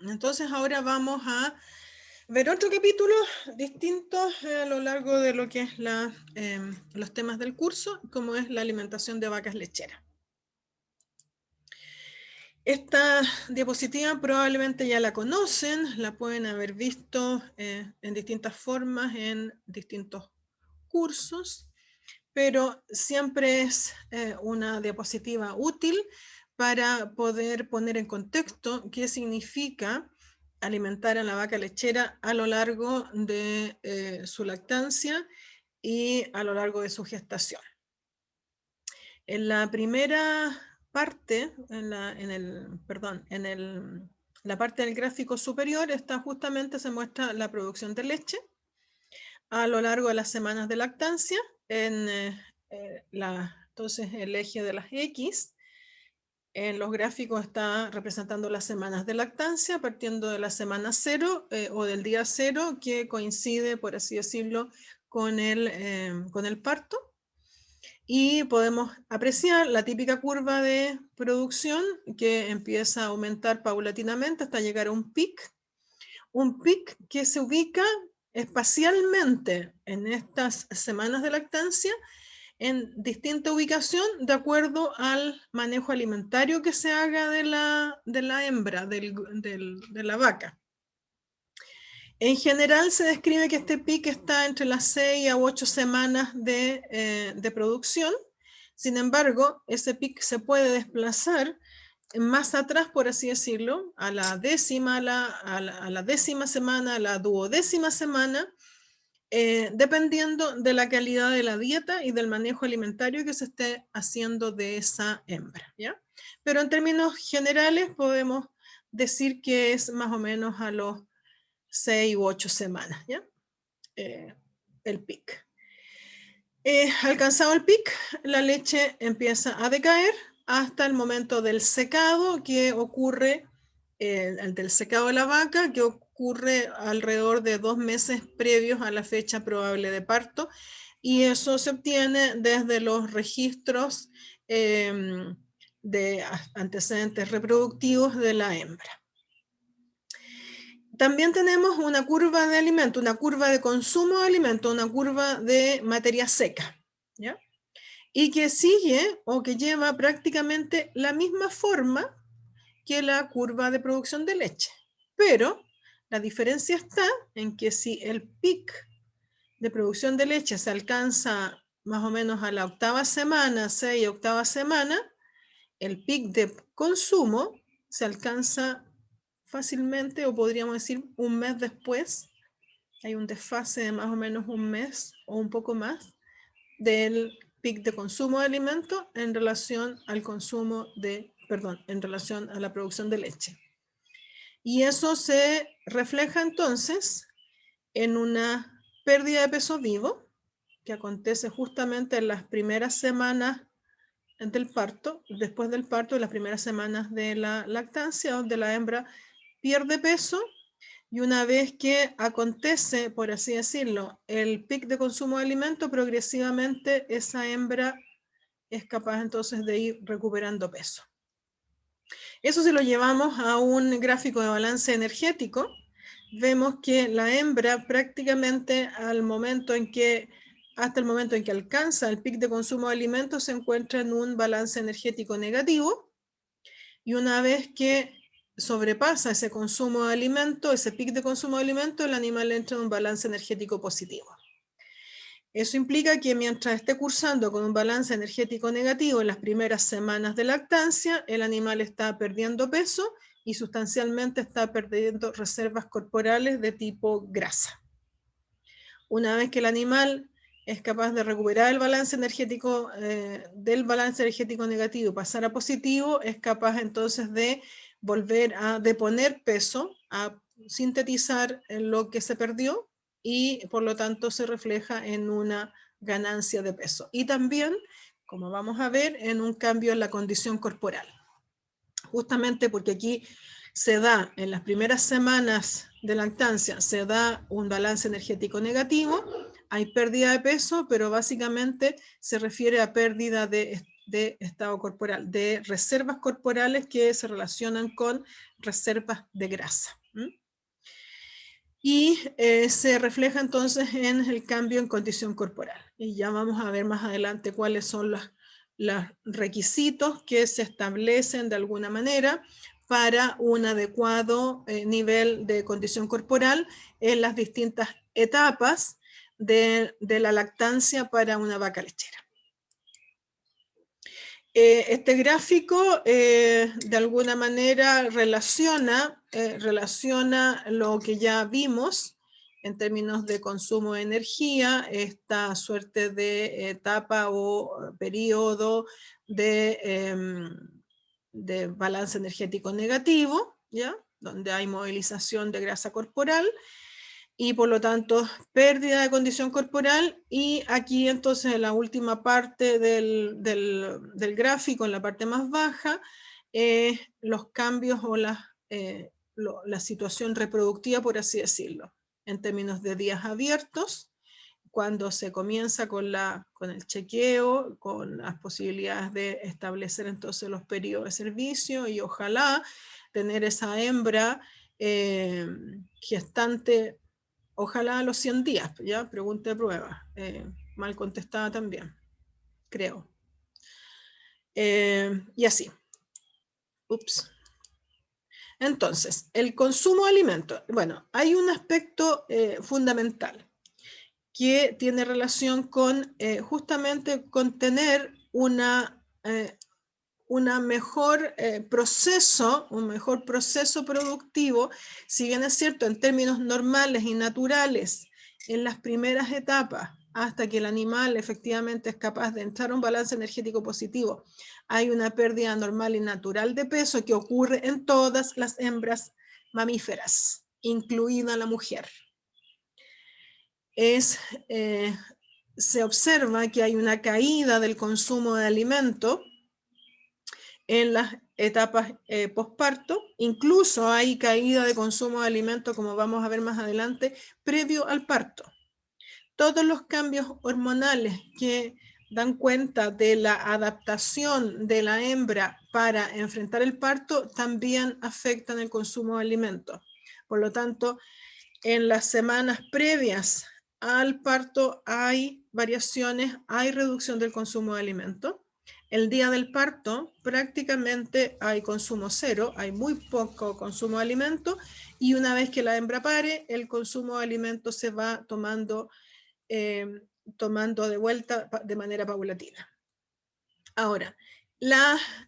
Entonces ahora vamos a ver otro capítulo distinto a lo largo de lo que es los temas del curso, como es la alimentación de vacas lecheras. Esta diapositiva probablemente ya la conocen, la pueden haber visto en distintas formas, en distintos cursos, pero siempre es una diapositiva útil para poder poner en contexto qué significa alimentar a la vaca lechera a lo largo de su lactancia y a lo largo de su gestación. En la primera parte, la parte del gráfico superior está justamente, se muestra la producción de leche a lo largo de las semanas de lactancia, entonces el eje de las X, en los gráficos está representando las semanas de lactancia, partiendo de la semana 0 o del día 0, que coincide, por así decirlo, con el parto. Y podemos apreciar la típica curva de producción que empieza a aumentar paulatinamente hasta llegar a un pic que se ubica espacialmente en estas semanas de lactancia en distinta ubicación de acuerdo al manejo alimentario que se haga de la hembra, de la vaca. En general se describe que este pic está entre las 6 a 8 semanas de producción. Sin embargo, ese pic se puede desplazar más atrás, por así decirlo, a la décima semana, a la duodécima semana, dependiendo de la calidad de la dieta y del manejo alimentario que se esté haciendo de esa hembra, ¿ya? Pero en términos generales podemos decir que es más o menos a los 6 u 8 semanas, ¿ya? El pic. Alcanzado el pic, la leche empieza a decaer hasta el momento del secado que ocurre, el del secado de la vaca, que ocurre alrededor de 2 meses previos a la fecha probable de parto, y eso se obtiene desde los registros de antecedentes reproductivos de la hembra. También tenemos una curva de alimento, una curva de consumo de alimento, una curva de materia seca, ¿ya? Y que sigue o que lleva prácticamente la misma forma que la curva de producción de leche. Pero la diferencia está en que si el pic de producción de leche se alcanza más o menos a la 8ª semana, 6 8ª semana, el pic de consumo se alcanza fácilmente, o podríamos decir un mes después. Hay un desfase de más o menos un mes o un poco más del pic de consumo de alimentos en relación al en relación a la producción de leche. Y eso se refleja entonces en una pérdida de peso vivo que acontece justamente en las primeras semanas del parto, después del parto, en las primeras semanas de la lactancia, donde la hembra pierde peso, y una vez que acontece, por así decirlo, el pic de consumo de alimento, progresivamente esa hembra es capaz entonces de ir recuperando peso. Eso si lo llevamos a un gráfico de balance energético, vemos que la hembra prácticamente hasta el momento en que alcanza el pic de consumo de alimentos se encuentra en un balance energético negativo, y una vez que sobrepasa ese consumo de alimento, ese pic de consumo de alimento, el animal entra en un balance energético positivo. Eso implica que mientras esté cursando con un balance energético negativo en las primeras semanas de lactancia, el animal está perdiendo peso y sustancialmente está perdiendo reservas corporales de tipo grasa. Una vez que el animal es capaz de recuperar el balance energético del balance energético negativo y pasar a positivo, es capaz entonces de volver a deponer peso, a sintetizar lo que se perdió, y por lo tanto se refleja en una ganancia de peso. Y también, como vamos a ver, en un cambio en la condición corporal. Justamente porque aquí se da, en las primeras semanas de lactancia, se da un balance energético negativo, hay pérdida de peso, pero básicamente se refiere a pérdida de de estado corporal, de reservas corporales que se relacionan con reservas de grasa. Y se refleja entonces en el cambio en condición corporal. Y ya vamos a ver más adelante cuáles son los requisitos que se establecen de alguna manera para un adecuado nivel de condición corporal en las distintas etapas de la lactancia para una vaca lechera. Este gráfico de alguna manera relaciona lo que ya vimos en términos de consumo de energía, esta suerte de etapa o periodo de balance energético negativo, ¿ya? Donde hay movilización de grasa corporal, y por lo tanto pérdida de condición corporal, y aquí entonces en la última parte del gráfico, en la parte más baja, los cambios o la situación reproductiva, por así decirlo, en términos de días abiertos, cuando se comienza con el chequeo, con las posibilidades de establecer entonces los periodos de servicio y ojalá tener esa hembra gestante. Ojalá a los 100 días, ya, pregunta de prueba. Mal contestada también, creo. Y así. Ups. Entonces, el consumo de alimentos. Bueno, hay un aspecto fundamental que tiene relación con justamente con tener un mejor proceso productivo, si bien es cierto, en términos normales y naturales, en las primeras etapas, hasta que el animal efectivamente es capaz de entrar a un balance energético positivo, hay una pérdida normal y natural de peso que ocurre en todas las hembras mamíferas, incluida la mujer. Se observa que hay una caída del consumo de alimento en las etapas posparto, incluso hay caída de consumo de alimentos, como vamos a ver más adelante, previo al parto. Todos los cambios hormonales que dan cuenta de la adaptación de la hembra para enfrentar el parto también afectan el consumo de alimentos. Por lo tanto, en las semanas previas al parto hay variaciones, hay reducción del consumo de alimentos. El día del parto prácticamente hay consumo cero, hay muy poco consumo de alimentos, y una vez que la hembra pare, el consumo de alimentos se va tomando de vuelta de manera paulatina. Ahora,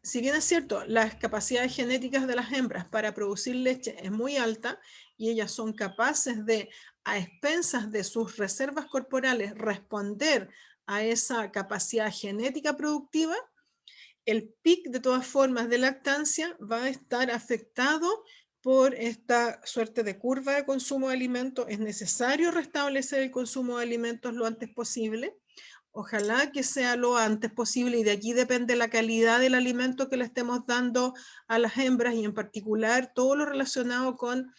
si bien es cierto, las capacidades genéticas de las hembras para producir leche es muy alta y ellas son capaces de, a expensas de sus reservas corporales, responder a esa capacidad genética productiva, el pic de todas formas de lactancia va a estar afectado por esta suerte de curva de consumo de alimentos. Es necesario restablecer el consumo de alimentos lo antes posible. Ojalá que sea lo antes posible, y de aquí depende la calidad del alimento que le estemos dando a las hembras, y en particular todo lo relacionado con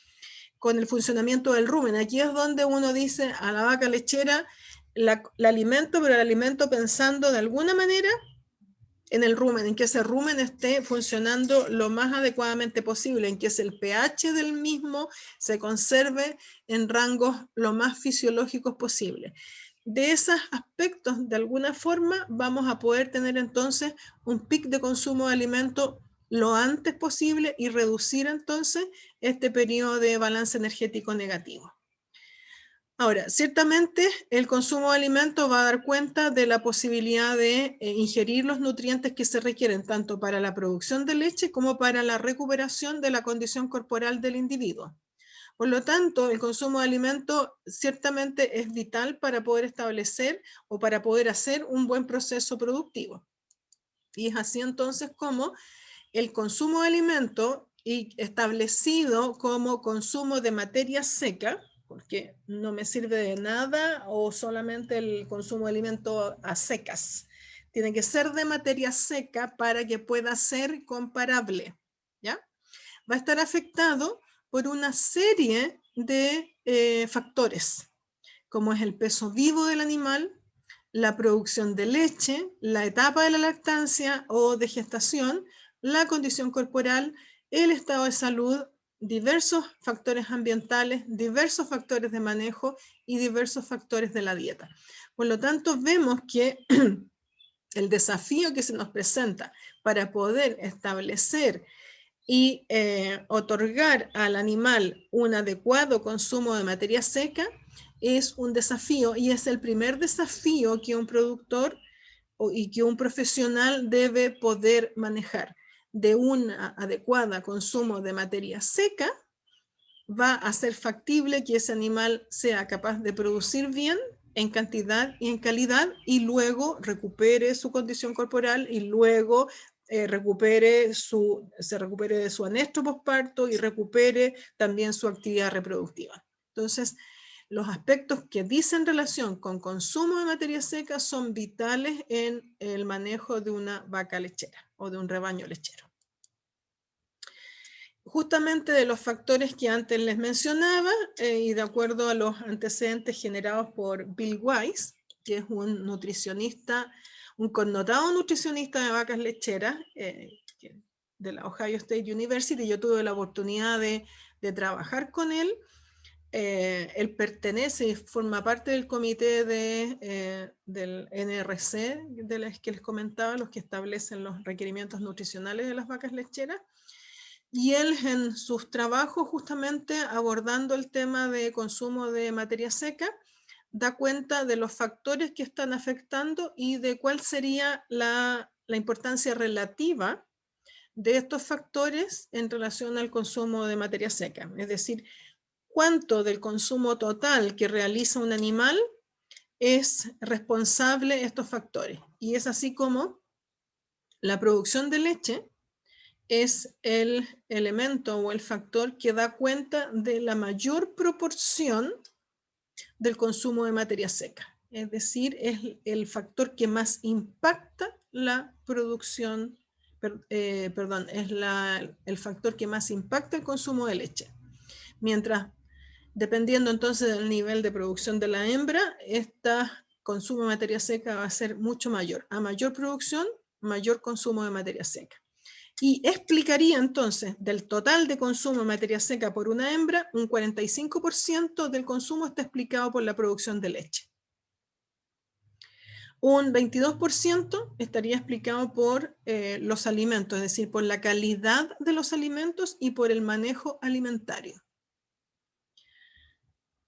el funcionamiento del rumen. Aquí es donde uno dice a la vaca lechera, la alimento, pero el alimento pensando de alguna manera en el rumen, en que ese rumen esté funcionando lo más adecuadamente posible, en que el pH del mismo se conserve en rangos lo más fisiológicos posible. De esos aspectos, de alguna forma, vamos a poder tener entonces un pic de consumo de alimento lo antes posible y reducir entonces este periodo de balance energético negativo. Ahora, ciertamente el consumo de alimentos va a dar cuenta de la posibilidad de ingerir los nutrientes que se requieren tanto para la producción de leche como para la recuperación de la condición corporal del individuo. Por lo tanto, el consumo de alimentos ciertamente es vital para poder establecer o para poder hacer un buen proceso productivo. Y es así entonces como el consumo de alimentos, y establecido como consumo de materia seca, porque no me sirve de nada o solamente el consumo de alimentos a secas. Tiene que ser de materia seca para que pueda ser comparable, ¿ya? Va a estar afectado por una serie de factores, como es el peso vivo del animal, la producción de leche, la etapa de la lactancia o de gestación, la condición corporal, el estado de salud, diversos factores ambientales, diversos factores de manejo y diversos factores de la dieta. Por lo tanto, vemos que el desafío que se nos presenta para poder establecer y otorgar al animal un adecuado consumo de materia seca es un desafío, y es el primer desafío que un productor y que un profesional debe poder manejar. De un adecuado consumo de materia seca va a ser factible que ese animal sea capaz de producir bien en cantidad y en calidad, y luego recupere su condición corporal, y luego se recupere de su anestro postparto y recupere también su actividad reproductiva. Entonces, los aspectos que dicen relación con consumo de materia seca son vitales en el manejo de una vaca lechera o de un rebaño lechero. Justamente de los factores que antes les mencionaba, y de acuerdo a los antecedentes generados por Bill Wise, que es un nutricionista, un connotado nutricionista de vacas lecheras de la Ohio State University. Yo tuve la oportunidad de trabajar con él. Él pertenece y forma parte del comité del NRC, de los que les comentaba, los que establecen los requerimientos nutricionales de las vacas lecheras. Y él en sus trabajos, justamente abordando el tema de consumo de materia seca, da cuenta de los factores que están afectando y de cuál sería la importancia relativa de estos factores en relación al consumo de materia seca. Es decir, cuánto del consumo total que realiza un animal es responsable de estos factores. Y es así como la producción de leche es el elemento o el factor que da cuenta de la mayor proporción del consumo de materia seca. Es decir, es el factor que más impacta la producción, es el factor que más impacta el consumo de leche. Mientras, dependiendo entonces del nivel de producción de la hembra, este consumo de materia seca va a ser mucho mayor. A mayor producción, mayor consumo de materia seca. Y explicaría entonces, del total de consumo de materia seca por una hembra, un 45% del consumo está explicado por la producción de leche. Un 22% estaría explicado por los alimentos, es decir, por la calidad de los alimentos y por el manejo alimentario.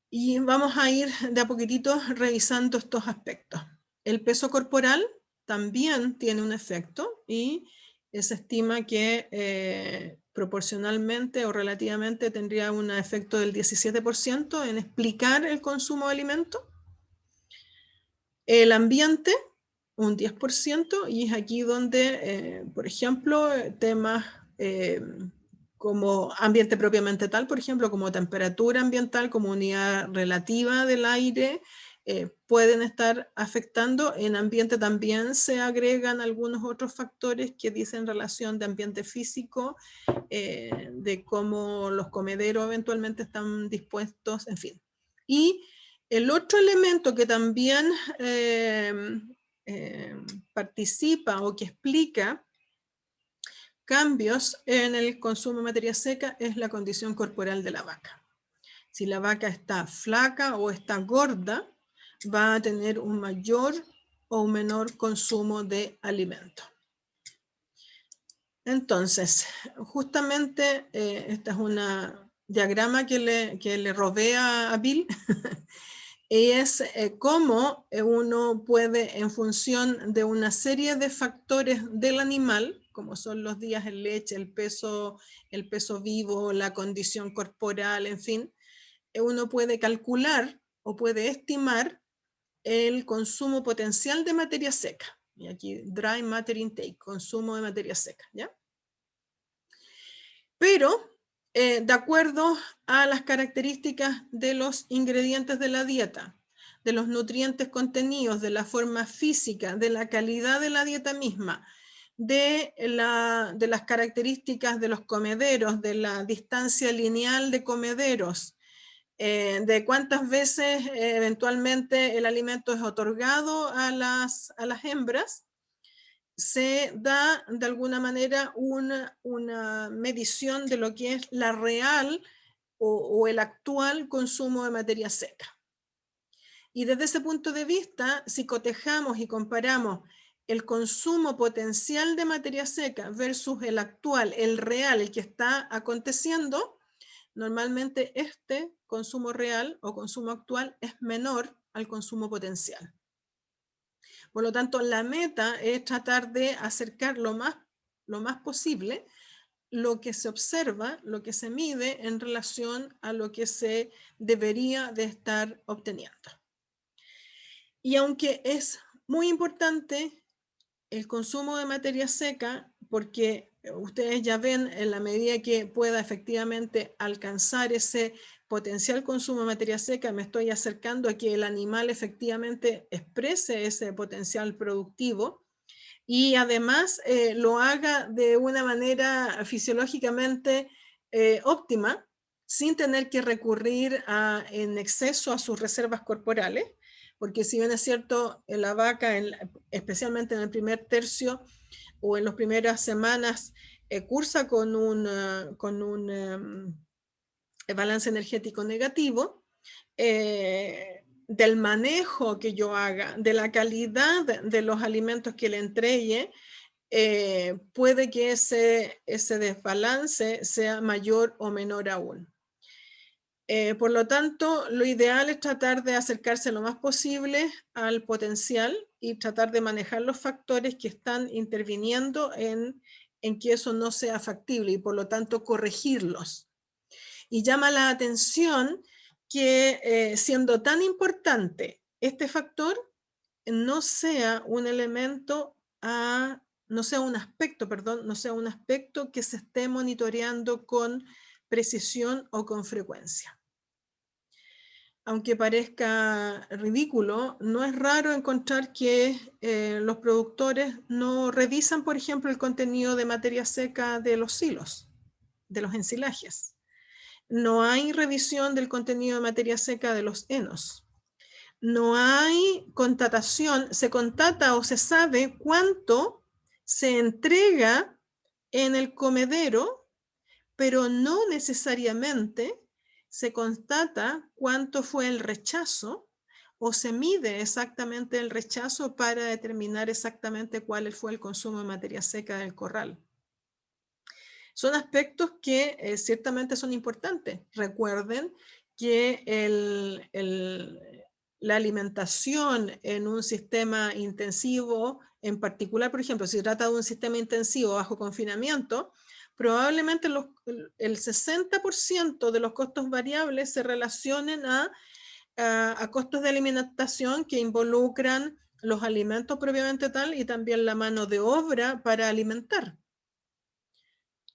Y vamos a ir de a poquitito revisando estos aspectos. El peso corporal también tiene un efecto, y se estima que proporcionalmente o relativamente tendría un efecto del 17% en explicar el consumo de alimentos. El ambiente, un 10%, y es aquí donde, por ejemplo, temas como ambiente propiamente tal, por ejemplo, como temperatura ambiental, como unidad relativa del aire, pueden estar afectando. En ambiente también se agregan algunos otros factores que dicen relación de ambiente físico, de cómo los comederos eventualmente están dispuestos, en fin. Y el otro elemento que también participa o que explica cambios en el consumo de materia seca es la condición corporal de la vaca. Si la vaca está flaca o está gorda, va a tener un mayor o un menor consumo de alimento. Entonces, justamente esta es una diagrama que le rodea a Bill, y es cómo uno puede, en función de una serie de factores del animal, como son los días en leche, el peso vivo, la condición corporal, en fin, uno puede calcular o puede estimar el consumo potencial de materia seca. Y aquí, dry matter intake, consumo de materia seca, ¿ya? Pero, de acuerdo a las características de los ingredientes de la dieta, de los nutrientes contenidos, de la forma física, de la calidad de la dieta misma, de las características de los comederos, de la distancia lineal de comederos, de cuántas veces eventualmente el alimento es otorgado a las hembras, se da de alguna manera una medición de lo que es la real o el actual consumo de materia seca. Y desde ese punto de vista, si cotejamos y comparamos el consumo potencial de materia seca versus el actual, el real, el que está aconteciendo, normalmente este consumo real o consumo actual es menor al consumo potencial. Por lo tanto, la meta es tratar de acercar lo más posible lo que se observa, lo que se mide en relación a lo que se debería de estar obteniendo. Y aunque es muy importante el consumo de materia seca, porque ustedes ya ven en la medida que pueda efectivamente alcanzar ese potencial consumo de materia seca, me estoy acercando a que el animal efectivamente exprese ese potencial productivo y además lo haga de una manera fisiológicamente óptima, sin tener que recurrir en exceso a sus reservas corporales, porque si bien es cierto, la vaca, especialmente en el primer tercio o en las primeras semanas, cursa con un balance energético negativo, del manejo que yo haga, de la calidad de los alimentos que le entregue, puede que ese desbalance sea mayor o menor aún. Por lo tanto, lo ideal es tratar de acercarse lo más posible al potencial y tratar de manejar los factores que están interviniendo en que eso no sea factible y por lo tanto corregirlos. Y llama la atención que siendo tan importante este factor, no sea un elemento no sea un aspecto que se esté monitoreando con precisión o con frecuencia. Aunque parezca ridículo, no es raro encontrar que los productores no revisan, por ejemplo, el contenido de materia seca de los silos, de los ensilajes. No hay revisión del contenido de materia seca de los henos. No hay contatación, se contata o se sabe cuánto se entrega en el comedero, pero no necesariamente se constata cuánto fue el rechazo o se mide exactamente el rechazo para determinar exactamente cuál fue el consumo de materia seca del corral. Son aspectos que ciertamente son importantes. Recuerden que la alimentación en un sistema intensivo, en particular, por ejemplo, si se trata de un sistema intensivo bajo confinamiento, probablemente el 60% de los costos variables se relacionen a costos de alimentación que involucran los alimentos propiamente tal y también la mano de obra para alimentar.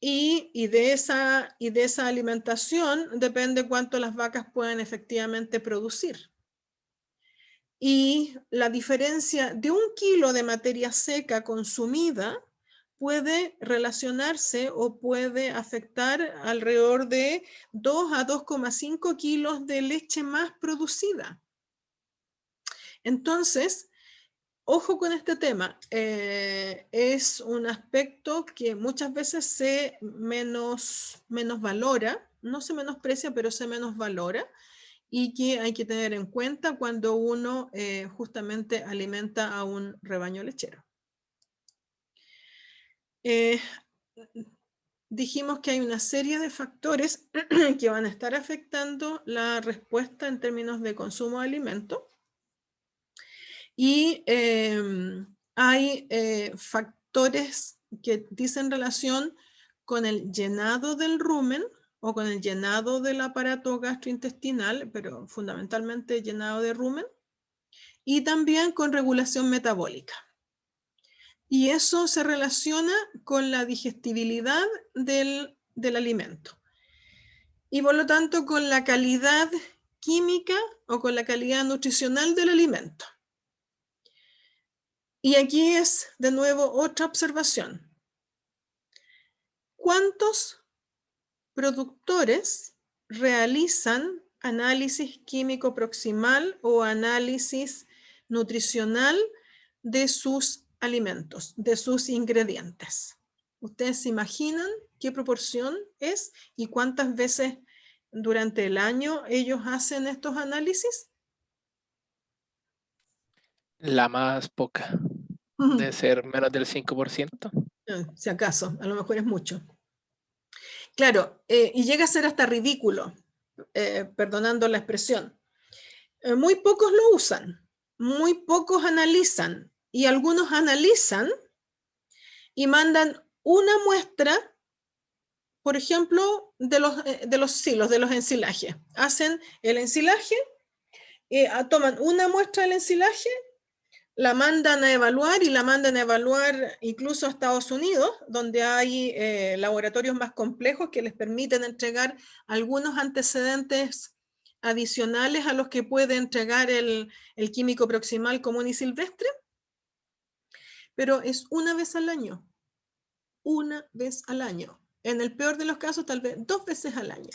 Y de esa alimentación depende cuánto las vacas pueden efectivamente producir. Y la diferencia de 1 kilo de materia seca consumida puede relacionarse o puede afectar alrededor de 2 a 2,5 kilos de leche más producida. Entonces, ojo con este tema, es un aspecto que muchas veces se menosvalora, no se menosprecia, pero se menosvalora y que hay que tener en cuenta cuando uno justamente alimenta a un rebaño lechero. Dijimos que hay una serie de factores que van a estar afectando la respuesta en términos de consumo de alimento. Y hay factores que dicen relación con el llenado del rumen o con el llenado del aparato gastrointestinal, pero fundamentalmente llenado de rumen, y también con regulación metabólica. Y eso se relaciona con la digestibilidad del alimento. Y por lo tanto con la calidad química o con la calidad nutricional del alimento. Y aquí es de nuevo otra observación. ¿Cuántos productores realizan análisis químico proximal o análisis nutricional de sus alimentos, de sus ingredientes. ¿Ustedes se imaginan qué proporción es y cuántas veces durante el año ellos hacen estos análisis? La más poca, de ser menos del 5%. Si acaso, a lo mejor es mucho. Claro, y llega a ser hasta ridículo, perdonando la expresión. Muy pocos lo usan, muy pocos analizan, y algunos analizan y mandan una muestra, por ejemplo, de los silos, de los ensilajes. Hacen el ensilaje, toman una muestra del ensilaje, la mandan a evaluar y la mandan a evaluar incluso a Estados Unidos, donde hay laboratorios más complejos que les permiten entregar algunos antecedentes adicionales a los que puede entregar el químico proximal común y silvestre, pero es una vez al año. Una vez al año. En el peor de los casos, tal vez 2 veces al año.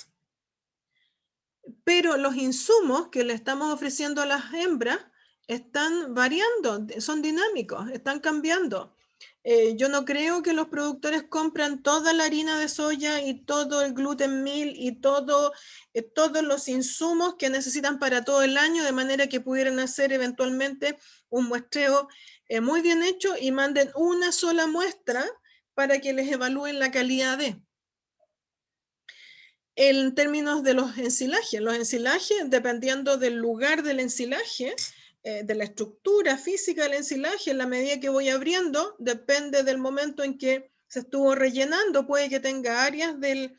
Pero los insumos que le estamos ofreciendo a las hembras están variando, son dinámicos, están cambiando. Yo no creo que los productores compran toda la harina de soya y todo el gluten meal y todos los insumos que necesitan para todo el año, de manera que pudieran hacer eventualmente un muestreo muy bien hecho y manden una sola muestra para que les evalúen la calidad de. En términos de los ensilajes, dependiendo del lugar del ensilaje, de la estructura física del ensilaje, en la medida que voy abriendo, depende del momento en que se estuvo rellenando, puede que tenga áreas de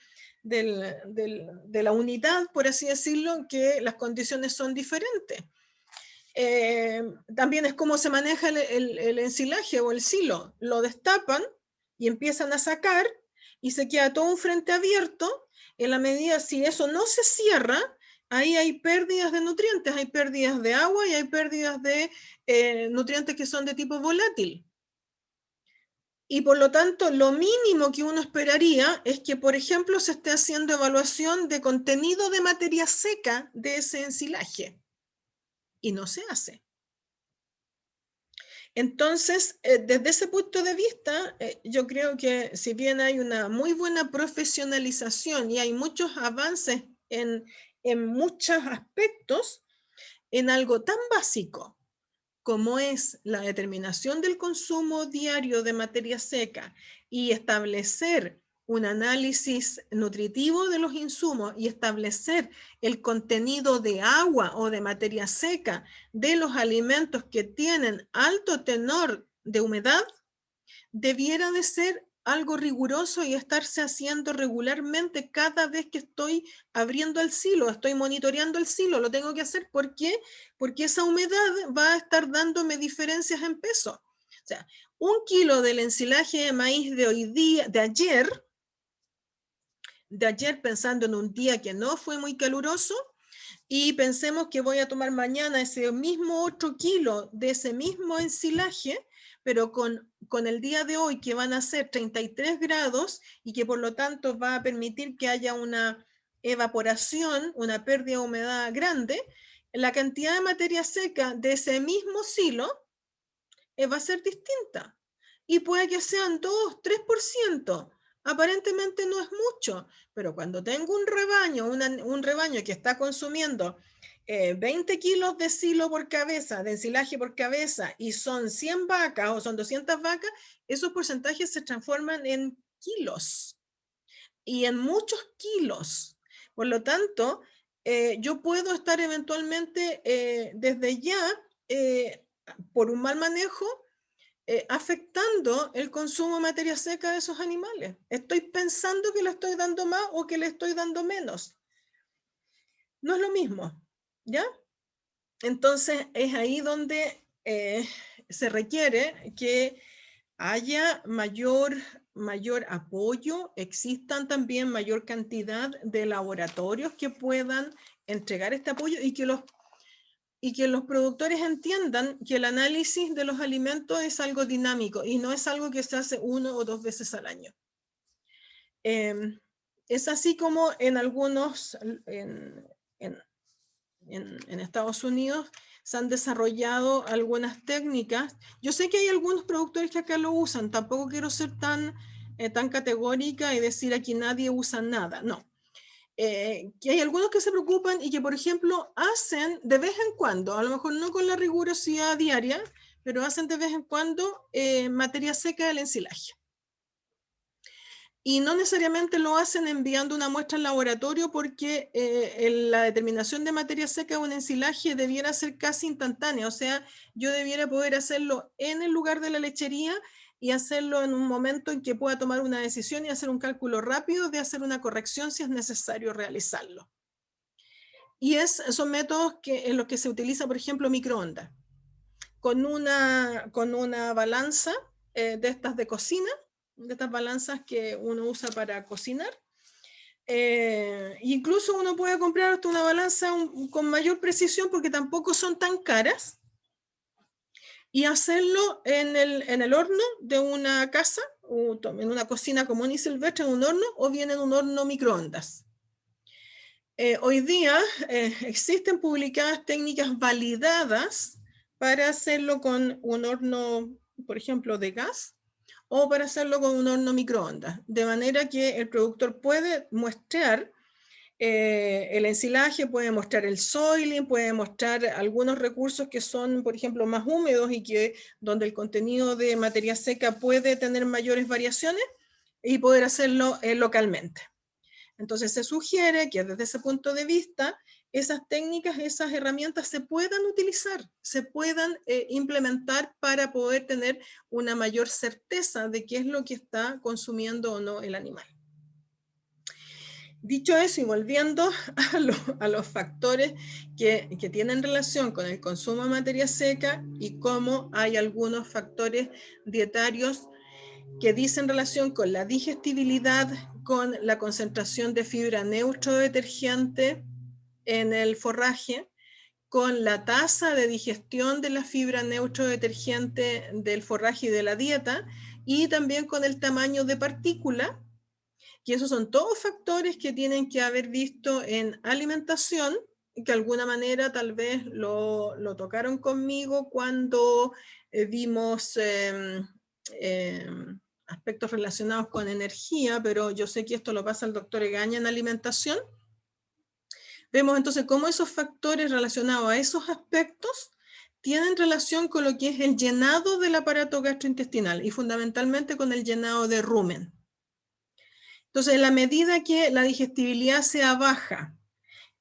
la unidad, por así decirlo, que las condiciones son diferentes. También es cómo se maneja el ensilaje o el silo. Lo destapan y empiezan a sacar y se queda todo un frente abierto. En la medida, si eso no se cierra, ahí hay pérdidas de nutrientes, hay pérdidas de agua y hay pérdidas de nutrientes que son de tipo volátil. Y por lo tanto, lo mínimo que uno esperaría es que, por ejemplo, se esté haciendo evaluación de contenido de materia seca de ese ensilaje. Y no se hace. Entonces, desde ese punto de vista, yo creo que si bien hay una muy buena profesionalización y hay muchos avances en muchos aspectos, en algo tan básico como es la determinación del consumo diario de materia seca y establecer un análisis nutritivo de los insumos y establecer el contenido de agua o de materia seca de los alimentos que tienen alto tenor de humedad, debiera de ser algo riguroso y estarse haciendo regularmente cada vez que estoy abriendo el silo, estoy monitoreando el silo, lo tengo que hacer. ¿Por qué? Porque esa humedad va a estar dándome diferencias en peso. O sea, 1 kilo del ensilaje de maíz de hoy día, de ayer pensando en un día que no fue muy caluroso, y pensemos que voy a tomar mañana ese mismo otro kilo de ese mismo ensilaje, pero con el día de hoy que van a ser 33 grados y que por lo tanto va a permitir que haya una evaporación, una pérdida de humedad grande, la cantidad de materia seca de ese mismo silo va a ser distinta. Y puede que sean 2, 3%. Aparentemente no es mucho, pero cuando tengo un rebaño que está consumiendo 20 kilos de silo por cabeza, de ensilaje por cabeza, y son 100 vacas o son 200 vacas, esos porcentajes se transforman en kilos y en muchos kilos. Por lo tanto, yo puedo estar eventualmente desde ya, por un mal manejo, afectando el consumo de materia seca de esos animales. Estoy pensando que le estoy dando más o que le estoy dando menos. No es lo mismo, ¿ya? Entonces es ahí donde se requiere que haya mayor apoyo, existan también mayor cantidad de laboratorios que puedan entregar este apoyo y que los productores entiendan que el análisis de los alimentos es algo dinámico y no es algo que se hace 1 o 2 veces al año. Es así como en algunos, en Estados Unidos se han desarrollado algunas técnicas. Yo sé que hay algunos productores que acá lo usan, tampoco quiero ser tan categórica y decir aquí nadie usa nada, no. Que hay algunos que se preocupan y que, por ejemplo, hacen de vez en cuando, a lo mejor no con la rigurosidad diaria, pero hacen de vez en cuando materia seca del ensilaje. Y no necesariamente lo hacen enviando una muestra al laboratorio porque la determinación de materia seca de un ensilaje debiera ser casi instantánea. O sea, yo debiera poder hacerlo en el lugar de la lechería y hacerlo en un momento en que pueda tomar una decisión y hacer un cálculo rápido de hacer una corrección si es necesario realizarlo. Y son métodos en los que se utiliza, por ejemplo, microondas. Con una balanza de estas de cocina, de estas balanzas que uno usa para cocinar. Incluso uno puede comprar hasta una balanza con mayor precisión porque tampoco son tan caras y hacerlo en el horno de una casa, o en una cocina común y silvestre, en un horno, o bien en un horno microondas. Hoy día existen publicadas técnicas validadas para hacerlo con un horno, por ejemplo, de gas, o para hacerlo con un horno microondas, de manera que el productor puede muestrear el ensilaje, puede mostrar el soiling, puede mostrar algunos recursos que son, por ejemplo, más húmedos y donde el contenido de materia seca puede tener mayores variaciones y poder hacerlo localmente. Entonces se sugiere que desde ese punto de vista esas técnicas, esas herramientas se puedan utilizar, se puedan implementar para poder tener una mayor certeza de qué es lo que está consumiendo o no el animal. Dicho eso y volviendo a los factores que tienen relación con el consumo de materia seca y cómo hay algunos factores dietarios que dicen relación con la digestibilidad, con la concentración de fibra neutro-detergente en el forraje, con la tasa de digestión de la fibra neutro-detergente del forraje y de la dieta, y también con el tamaño de partícula, que esos son todos factores que tienen que haber visto en alimentación, que de alguna manera tal vez lo tocaron conmigo cuando vimos aspectos relacionados con energía, pero yo sé que esto lo pasa el doctor Egaña en alimentación. Vemos entonces cómo esos factores relacionados a esos aspectos tienen relación con lo que es el llenado del aparato gastrointestinal y fundamentalmente con el llenado de rumen. Entonces, en la medida que la digestibilidad sea baja,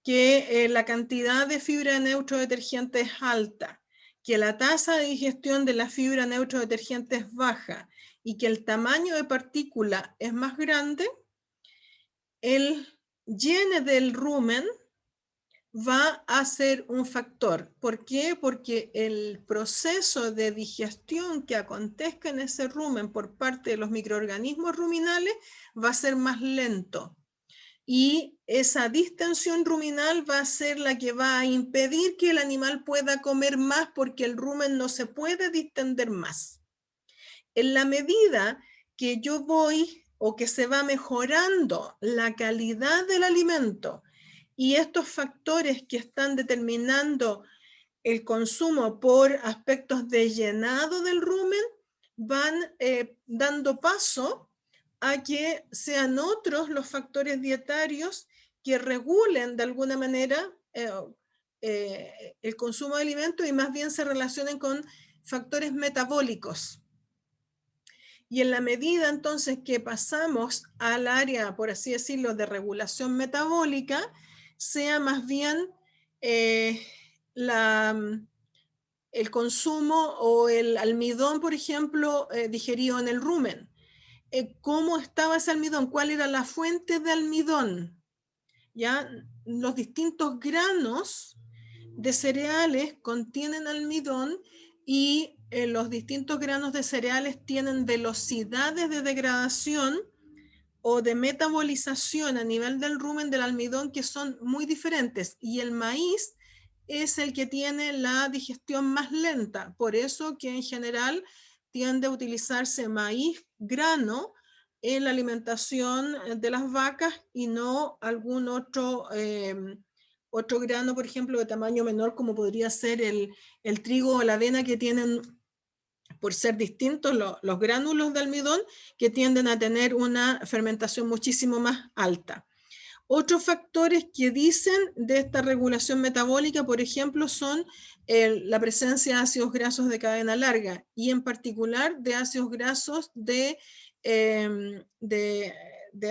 que la cantidad de fibra neutro-detergente es alta, que la tasa de digestión de la fibra neutro-detergente es baja y que el tamaño de partícula es más grande, el llene del rumen va a ser un factor. ¿Por qué? Porque el proceso de digestión que acontezca en ese rumen por parte de los microorganismos ruminales va a ser más lento. Y esa distensión ruminal va a ser la que va a impedir que el animal pueda comer más porque el rumen no se puede distender más. En la medida que yo voy o que se va mejorando la calidad del alimento y estos factores que están determinando el consumo por aspectos de llenado del rumen van dando paso a que sean otros los factores dietarios que regulen de alguna manera el consumo de alimentos y más bien se relacionen con factores metabólicos. Y en la medida entonces que pasamos al área, por así decirlo, de regulación metabólica, sea más bien el consumo o el almidón, por ejemplo, digerido en el rumen. ¿Cómo estaba ese almidón? ¿Cuál era la fuente de almidón? ¿Ya? Los distintos granos de cereales contienen almidón y los distintos granos de cereales tienen velocidades de degradación o de metabolización a nivel del rumen del almidón que son muy diferentes, y el maíz es el que tiene la digestión más lenta, por eso que en general tiende a utilizarse maíz grano en la alimentación de las vacas y no algún otro otro grano, por ejemplo, de tamaño menor, como podría ser el trigo o la avena, que tienen, por ser distintos los gránulos de almidón, que tienden a tener una fermentación muchísimo más alta. Otros factores que dicen de esta regulación metabólica, por ejemplo, son la presencia de ácidos grasos de cadena larga, y en particular de ácidos grasos de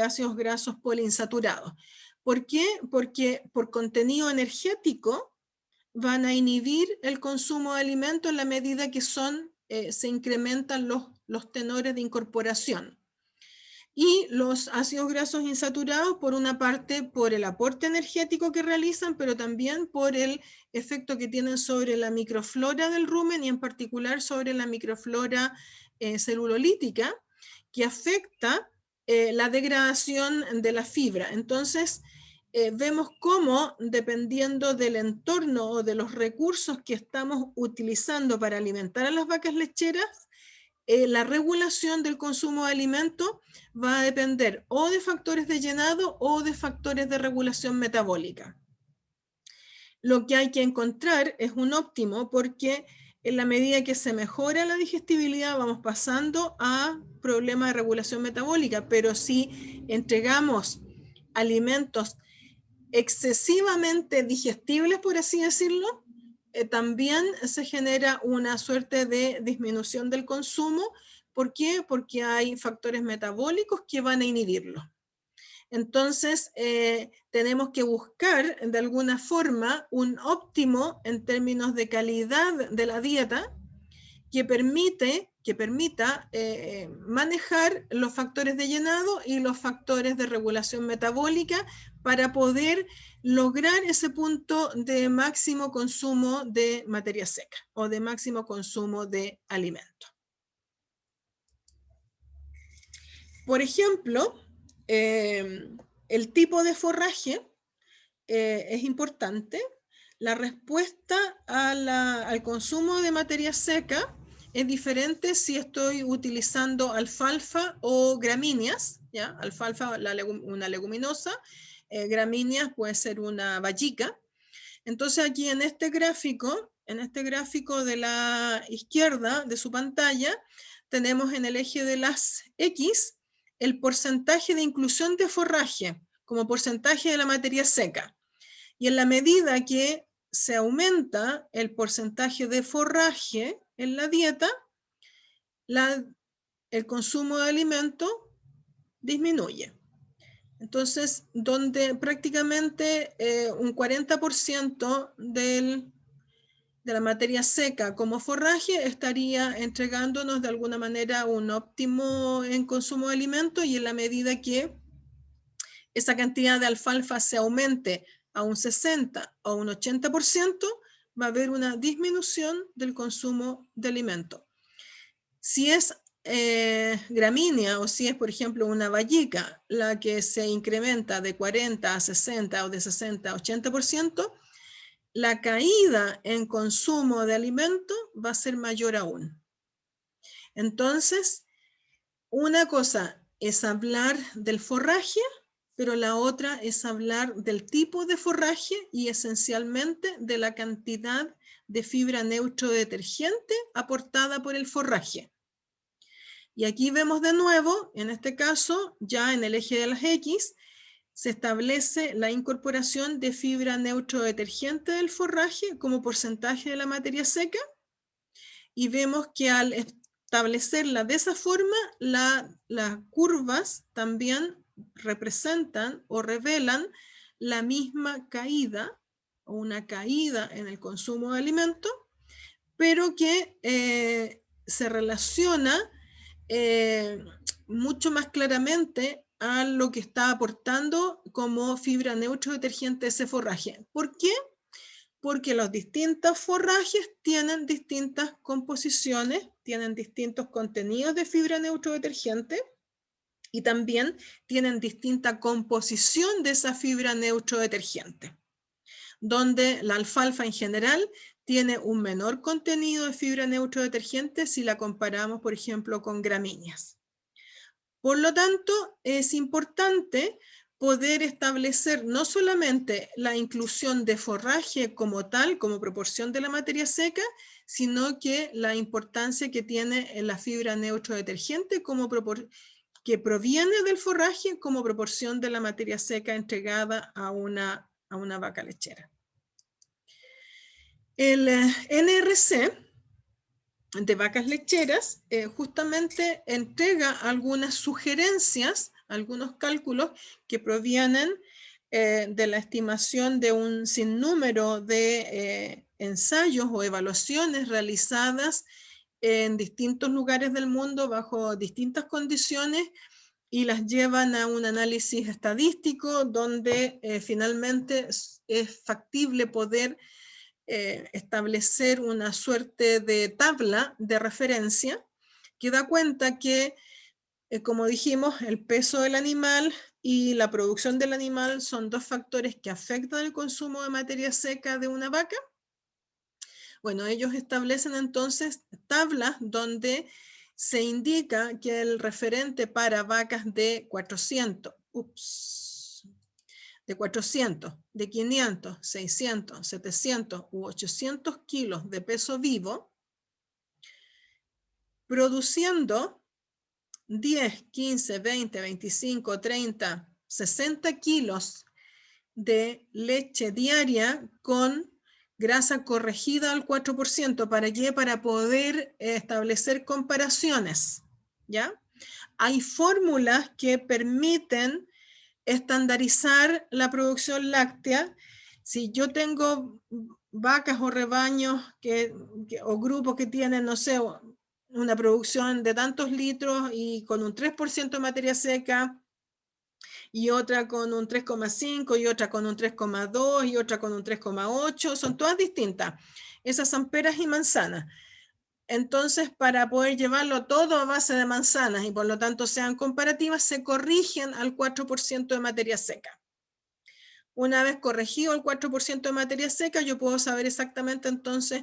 ácidos grasos poliinsaturados. ¿Por qué? Porque por contenido energético van a inhibir el consumo de alimentos en la medida que se incrementan los tenores de incorporación. Y los ácidos grasos insaturados, por una parte, por el aporte energético que realizan, pero también por el efecto que tienen sobre la microflora del rumen, y en particular sobre la microflora celulolítica, que afecta la degradación de la fibra. Entonces, vemos cómo, dependiendo del entorno o de los recursos que estamos utilizando para alimentar a las vacas lecheras, la regulación del consumo de alimentos va a depender o de factores de llenado o de factores de regulación metabólica. Lo que hay que encontrar es un óptimo, porque en la medida que se mejora la digestibilidad vamos pasando a problemas de regulación metabólica, pero si entregamos alimentos excesivamente digestibles, por así decirlo, también se genera una suerte de disminución del consumo. ¿Por qué? Porque hay factores metabólicos que van a inhibirlo. Entonces, tenemos que buscar de alguna forma un óptimo en términos de calidad de la dieta que permita manejar los factores de llenado y los factores de regulación metabólica, para poder lograr ese punto de máximo consumo de materia seca o de máximo consumo de alimento. Por ejemplo, el tipo de forraje es importante. La respuesta al consumo de materia seca es diferente si estoy utilizando alfalfa o gramíneas, ¿ya? Alfalfa, una leguminosa, gramíneas puede ser una bayica. Entonces aquí en este gráfico de la izquierda de su pantalla, tenemos en el eje de las X el porcentaje de inclusión de forraje como porcentaje de la materia seca. Y en la medida que se aumenta el porcentaje de forraje en la dieta, el consumo de alimento disminuye. Entonces, donde prácticamente un 40% de la materia seca como forraje estaría entregándonos de alguna manera un óptimo en consumo de alimento, y en la medida que esa cantidad de alfalfa se aumente a un 60 o un 80%, va a haber una disminución del consumo de alimento. Si es gramínea, o si es, por ejemplo, una bayica, la que se incrementa de 40 a 60 o de 60 a 80%, la caída en consumo de alimento va a ser mayor aún. Entonces, una cosa es hablar del forraje, pero la otra es hablar del tipo de forraje y esencialmente de la cantidad de fibra neutro-detergente aportada por el forraje. Y aquí vemos de nuevo, en este caso, ya en el eje de las X, se establece la incorporación de fibra neutro-detergente del forraje como porcentaje de la materia seca, y vemos que al establecerla de esa forma, las curvas también representan o revelan la misma caída, o una caída en el consumo de alimento, pero que se relaciona mucho más claramente a lo que está aportando como fibra neutro-detergente ese forraje. ¿Por qué? Porque los distintos forrajes tienen distintas composiciones, tienen distintos contenidos de fibra neutro-detergente, y también tienen distinta composición de esa fibra neutro-detergente, donde la alfalfa en general tiene un menor contenido de fibra neutro-detergente si la comparamos, por ejemplo, con gramíneas. Por lo tanto, es importante poder establecer no solamente la inclusión de forraje como tal, como proporción de la materia seca, sino que la importancia que tiene en la fibra neutrodetergente como que proviene del forraje como proporción de la materia seca entregada a una vaca lechera. El NRC de vacas lecheras justamente entrega algunas sugerencias, algunos cálculos que provienen de la estimación de un sinnúmero de ensayos o evaluaciones realizadas en distintos lugares del mundo bajo distintas condiciones y las llevan a un análisis estadístico donde finalmente es factible poder establecer una suerte de tabla de referencia que da cuenta que, como dijimos, el peso del animal y la producción del animal son dos factores que afectan el consumo de materia seca de una vaca. Bueno, ellos establecen entonces tablas donde se indica que el referente para vacas de 400, de 500, 600, 700 u 800 kilos de peso vivo, produciendo 10, 15, 20, 25, 30, 60 kilos de leche diaria con grasa corregida al 4%. ¿Para qué? Para poder establecer comparaciones, ¿ya? Hay fórmulas que permiten estandarizar la producción láctea. Si yo tengo vacas o rebaños o grupos que tienen, no sé, una producción de tantos litros y con un 3% de materia seca, y otra con un 3,5, y otra con un 3,2, y otra con un 3,8, son todas distintas. Esas son peras y manzanas. Entonces, para poder llevarlo todo a base de manzanas y por lo tanto sean comparativas, se corrigen al 4% de materia seca. Una vez corregido el 4% de materia seca, yo puedo saber exactamente entonces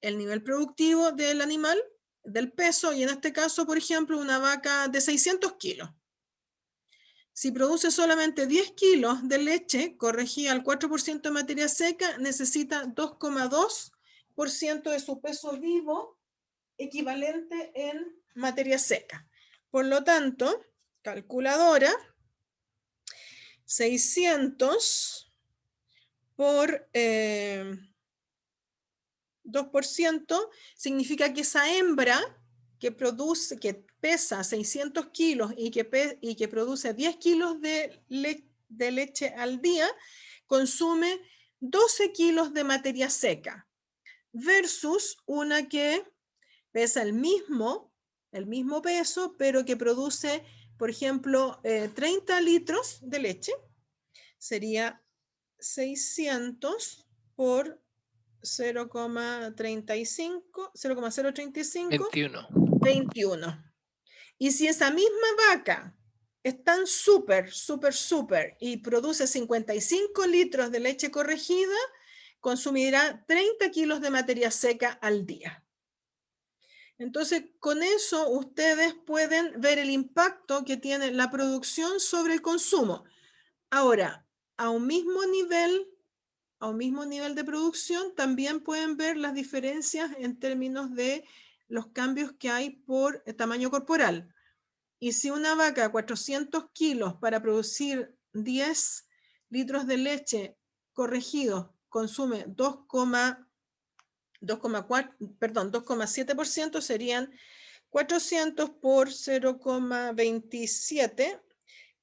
el nivel productivo del animal, del peso, y en este caso, por ejemplo, una vaca de 600 kilos. Si produce solamente 10 kilos de leche, corregida al 4% de materia seca, necesita 2,2% de su peso vivo equivalente en materia seca. Por lo tanto, calculadora, 600 por 2% significa que esa hembra que pesa 600 kilos y que produce 10 kilos de leche al día, consume 12 kilos de materia seca, versus una que pesa el mismo peso, pero que produce, por ejemplo, 30 litros de leche, sería 600 por 0,35, 21. Y si esa misma vaca es tan súper y produce 55 litros de leche corregida, consumirá 30 kilos de materia seca al día. Entonces, con eso ustedes pueden ver el impacto que tiene la producción sobre el consumo. Ahora, a un mismo nivel de producción, también pueden ver las diferencias en términos de los cambios que hay por tamaño corporal. Y si una vaca 400 kilos para producir 10 litros de leche corregidos consume 2,7%, serían 400 por 0,27,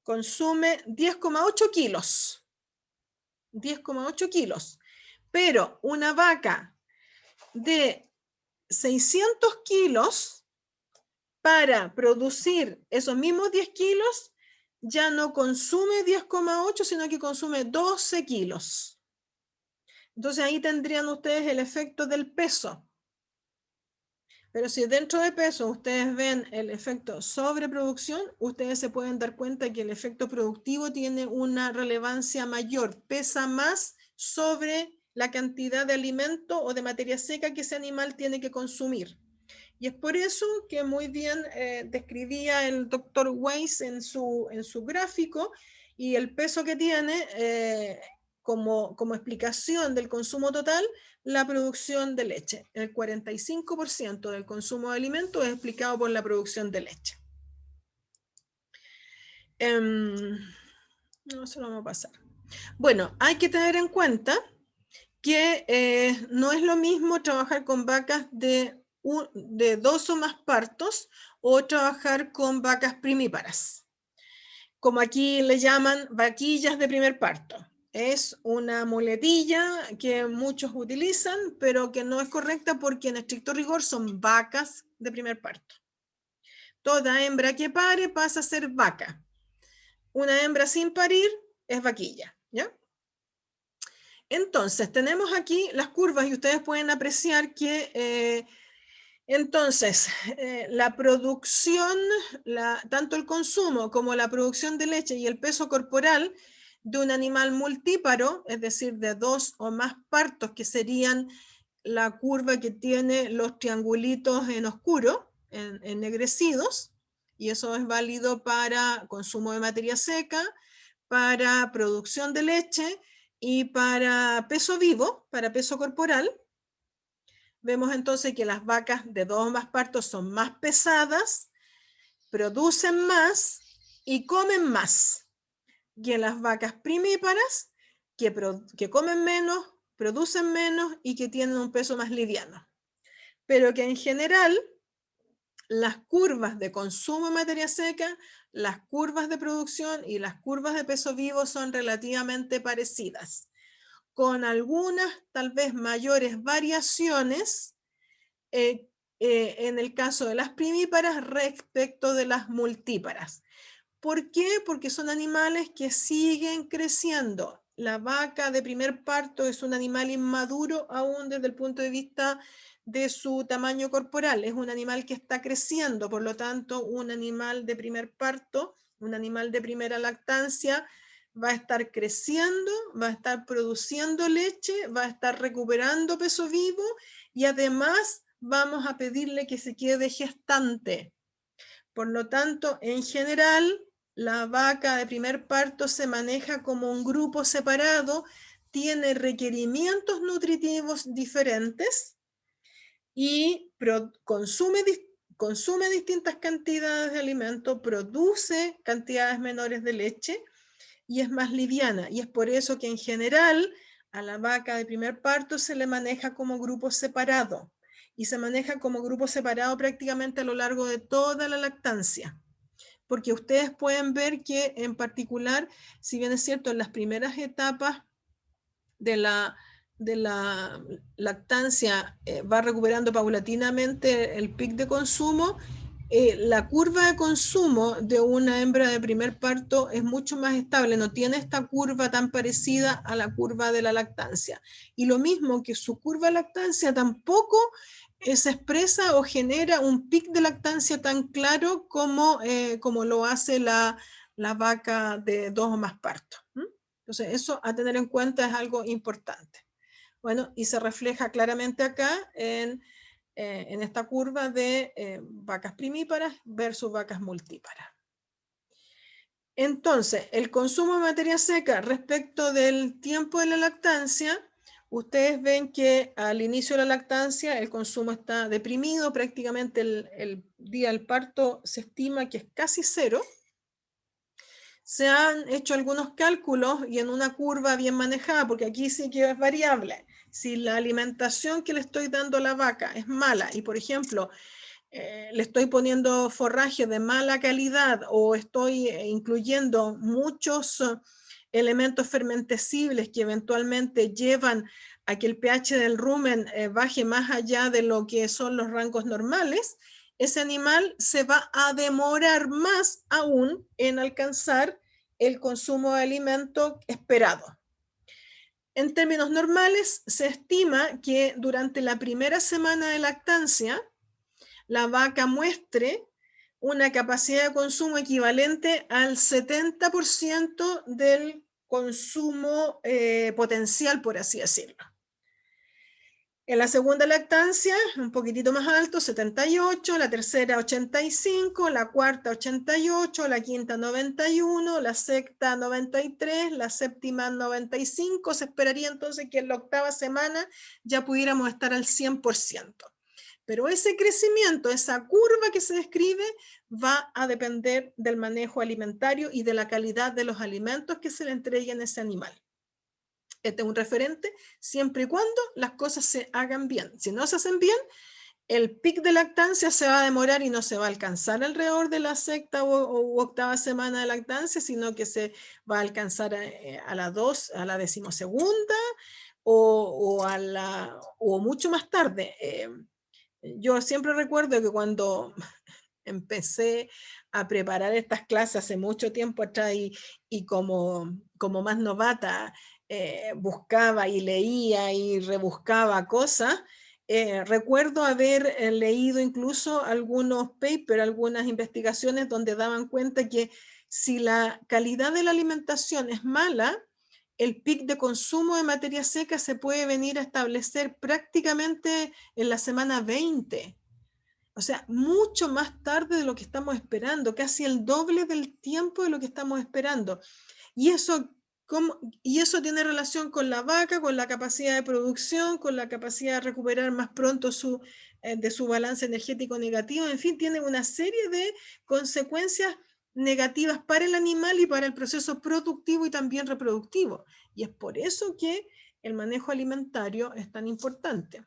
consume 10,8 kilos. 10,8 kilos. Pero una vaca de 600 kilos para producir esos mismos 10 kilos ya no consume 10,8, sino que consume 12 kilos. Entonces ahí tendrían ustedes el efecto del peso. Pero si dentro de peso ustedes ven el efecto sobreproducción, ustedes se pueden dar cuenta que el efecto productivo tiene una relevancia mayor, pesa más sobre la cantidad de alimento o de materia seca que ese animal tiene que consumir. Y es por eso que muy bien describía el doctor Weiss en su gráfico, y el peso que tiene como explicación del consumo total, la producción de leche. El 45% del consumo de alimentos es explicado por la producción de leche. No, se lo vamos a pasar. Bueno, hay que tener en cuenta que no es lo mismo trabajar con vacas de 2 o más partos o trabajar con vacas primíparas, como aquí le llaman vaquillas de primer parto. Es una muletilla que muchos utilizan, pero que no es correcta porque en estricto rigor son vacas de primer parto. Toda hembra que pare pasa a ser vaca. Una hembra sin parir es vaquilla, ¿ya? Entonces, tenemos aquí las curvas y ustedes pueden apreciar que la producción, tanto el consumo como la producción de leche y el peso corporal de un animal multíparo, es decir, de 2 o más partos, que serían la curva que tiene los triangulitos en oscuro, ennegrecidos, y eso es válido para consumo de materia seca, para producción de leche y para peso vivo, para peso corporal. Vemos entonces que las vacas de 2 o más partos son más pesadas, producen más y comen más. Y en las vacas primíparas, que comen menos, producen menos y que tienen un peso más liviano. Pero que en general las curvas de consumo de materia seca, las curvas de producción y las curvas de peso vivo son relativamente parecidas, con algunas tal vez mayores variaciones en el caso de las primíparas respecto de las multíparas. ¿Por qué? Porque son animales que siguen creciendo. La vaca de primer parto es un animal inmaduro aún desde el punto de vista de su tamaño corporal. Es un animal que está creciendo, por lo tanto, un animal de primer parto, un animal de primera lactancia, va a estar creciendo, va a estar produciendo leche, va a estar recuperando peso vivo y además vamos a pedirle que se quede gestante. Por lo tanto, en general, la vaca de primer parto se maneja como un grupo separado, tiene requerimientos nutritivos diferentes y consume distintas cantidades de alimento, produce cantidades menores de leche y es más liviana. Y es por eso que en general a la vaca de primer parto se le maneja como grupo separado. Y se maneja como grupo separado prácticamente a lo largo de toda la lactancia. Porque ustedes pueden ver que en particular, si bien es cierto, en las primeras etapas de la lactancia va recuperando paulatinamente el pic de consumo, la curva de consumo de una hembra de primer parto es mucho más estable, no tiene esta curva tan parecida a la curva de la lactancia. Y lo mismo que su curva de lactancia tampoco se expresa o genera un pic de lactancia tan claro como lo hace la vaca de 2 o más partos. Entonces, eso a tener en cuenta es algo importante. Bueno, y se refleja claramente acá en esta curva de vacas primíparas versus vacas multíparas. Entonces, el consumo de materia seca respecto del tiempo de la lactancia, ustedes ven que al inicio de la lactancia el consumo está deprimido, prácticamente el día del parto se estima que es casi cero. Se han hecho algunos cálculos y en una curva bien manejada, porque aquí sí que es variable. Si la alimentación que le estoy dando a la vaca es mala y, por ejemplo, le estoy poniendo forraje de mala calidad o estoy incluyendo muchos elementos fermentecibles que eventualmente llevan a que el pH del rumen baje más allá de lo que son los rangos normales, ese animal se va a demorar más aún en alcanzar el consumo de alimento esperado. En términos normales, se estima que durante la primera semana de lactancia, la vaca muestre una capacidad de consumo equivalente al 70% del consumo potencial, por así decirlo. En la segunda lactancia, un poquitito más alto, 78, la tercera 85, la cuarta 88, la quinta 91, la sexta 93, la séptima 95. Se esperaría entonces que en la octava semana ya pudiéramos estar al 100%. Pero ese crecimiento, esa curva que se describe, va a depender del manejo alimentario y de la calidad de los alimentos que se le entreguen a ese animal. Este es un referente siempre y cuando las cosas se hagan bien. Si no se hacen bien, el pic de lactancia se va a demorar y no se va a alcanzar alrededor de la sexta o octava semana de lactancia, sino que se va a alcanzar a la 12ª o mucho más tarde. Yo siempre recuerdo que cuando empecé a preparar estas clases hace mucho tiempo atrás y como más novata, buscaba y leía y rebuscaba cosas. Recuerdo haber leído incluso algunos papers, algunas investigaciones donde daban cuenta que si la calidad de la alimentación es mala, el pic de consumo de materia seca se puede venir a establecer prácticamente en la semana 20. O sea, mucho más tarde de lo que estamos esperando, casi el doble del tiempo de lo que estamos esperando. Y eso tiene relación con la vaca, con la capacidad de producción, con la capacidad de recuperar más pronto de su balance energético negativo. En fin, tiene una serie de consecuencias negativas para el animal y para el proceso productivo y también reproductivo. Y es por eso que el manejo alimentario es tan importante.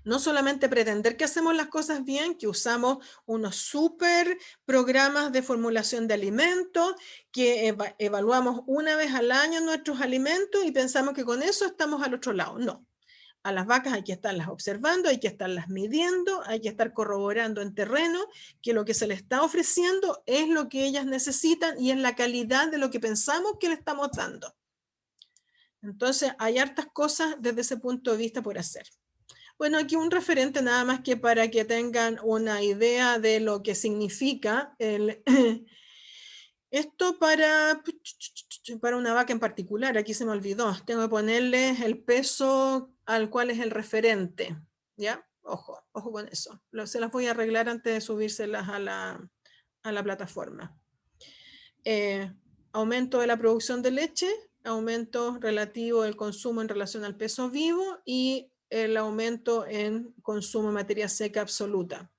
No solamente pretender que hacemos las cosas bien, que usamos unos súper programas de formulación de alimentos, que evaluamos una vez al año nuestros alimentos y pensamos que con eso estamos al otro lado. No. A las vacas hay que estarlas observando, hay que estarlas midiendo, hay que estar corroborando en terreno que lo que se les está ofreciendo es lo que ellas necesitan y es la calidad de lo que pensamos que le estamos dando. Entonces, hay hartas cosas desde ese punto de vista por hacer. Bueno, aquí un referente nada más que para que tengan una idea de lo que significa esto para una vaca en particular. Aquí se me olvidó, tengo que ponerle el peso al cual es el referente, ¿ya? Ojo con eso. Se las voy a arreglar antes de subírselas a la plataforma. Aumento de la producción de leche, aumento relativo del consumo en relación al peso vivo y el aumento en consumo de materia seca absoluta.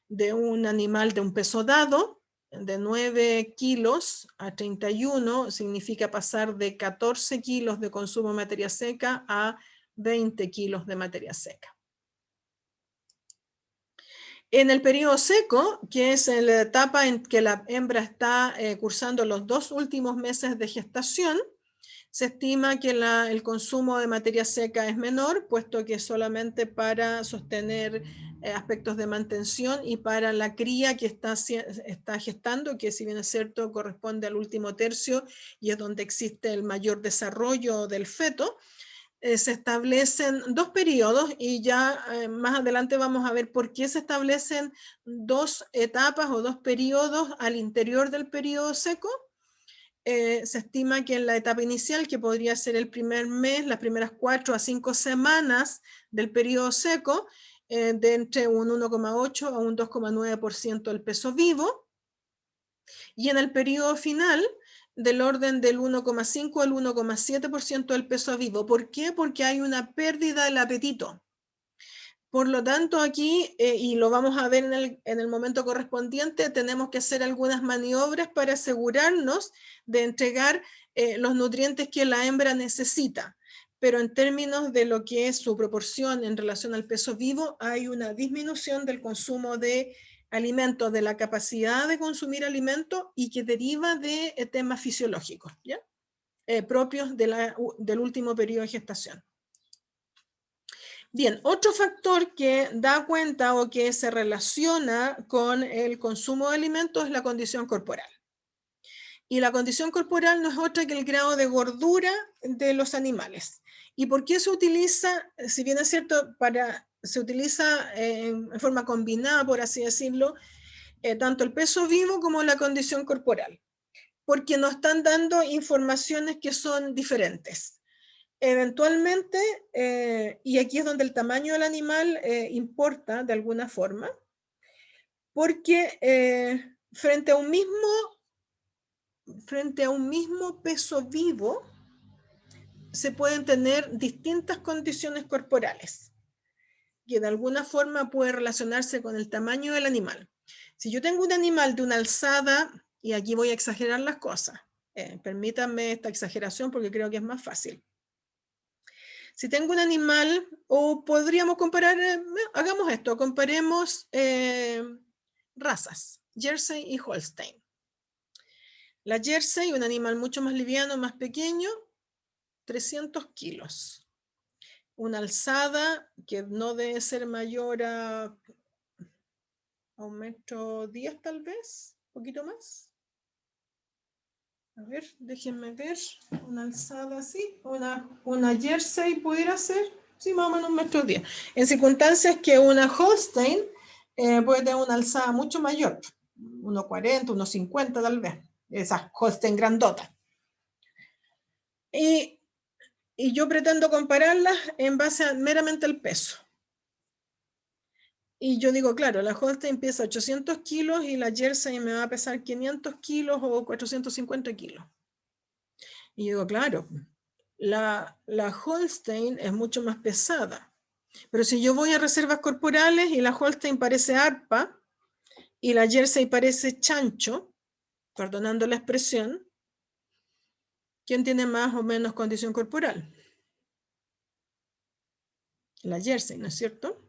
De un animal de un peso dado, de 9 kilos a 31, significa pasar de 14 kilos de consumo de materia seca a 20 kilos de materia seca. En el periodo seco, que es la etapa en que la hembra está cursando los 2 últimos meses de gestación, se estima que el consumo de materia seca es menor, puesto que solamente para sostener aspectos de mantención y para la cría que está gestando, que si bien es cierto corresponde al último tercio y es donde existe el mayor desarrollo del feto, se establecen 2 periodos y ya más adelante vamos a ver por qué se establecen 2 etapas o 2 periodos al interior del periodo seco. Se estima que en la etapa inicial, que podría ser el primer mes, las primeras 4 a 5 semanas del periodo seco, de entre un 1,8 a un 2,9% del peso vivo, y en el periodo final, del orden del 1,5 al 1,7% del peso vivo. ¿Por qué? Porque hay una pérdida del apetito. Por lo tanto, aquí, y lo vamos a ver en el momento correspondiente, tenemos que hacer algunas maniobras para asegurarnos de entregar los nutrientes que la hembra necesita. Pero en términos de lo que es su proporción en relación al peso vivo, hay una disminución del consumo de alimentos, de la capacidad de consumir alimentos y que deriva de temas fisiológicos, ¿ya? Propios del último periodo de gestación. Bien, otro factor que da cuenta o que se relaciona con el consumo de alimentos es la condición corporal. Y la condición corporal no es otra que el grado de gordura de los animales. ¿Y por qué se utiliza, si bien es cierto, se utiliza en forma combinada, por así decirlo, tanto el peso vivo como la condición corporal? Porque nos están dando informaciones que son diferentes. Eventualmente, y aquí es donde el tamaño del animal importa de alguna forma, porque frente a un mismo peso vivo, se pueden tener distintas condiciones corporales, que de alguna forma puede relacionarse con el tamaño del animal. Si yo tengo un animal de una alzada, y aquí voy a exagerar las cosas, permítanme esta exageración porque creo que es más fácil. Si tengo un animal, o podríamos comparar, hagamos esto, comparemos razas, Jersey y Holstein. La Jersey, un animal mucho más liviano, más pequeño, 300 kilos. Una alzada que no debe ser mayor a 1,10 m tal vez, un poquito más. A ver, déjenme ver, una alzada así, una Jersey pudiera ser, sí, más o menos 1,10 m. En circunstancias que una Holstein puede tener una alzada mucho mayor, 1,40 m, 1,50 m tal vez, esa Holstein grandota. Y yo pretendo compararlas en base a meramente al peso. Y yo digo, claro, la Holstein pesa 800 kilos y la Jersey me va a pesar 500 kilos o 450 kilos. Y yo digo, claro, la Holstein es mucho más pesada. Pero si yo voy a reservas corporales y la Holstein parece arpa y la Jersey parece chancho, perdonando la expresión, ¿quién tiene más o menos condición corporal? La Jersey, ¿no es cierto?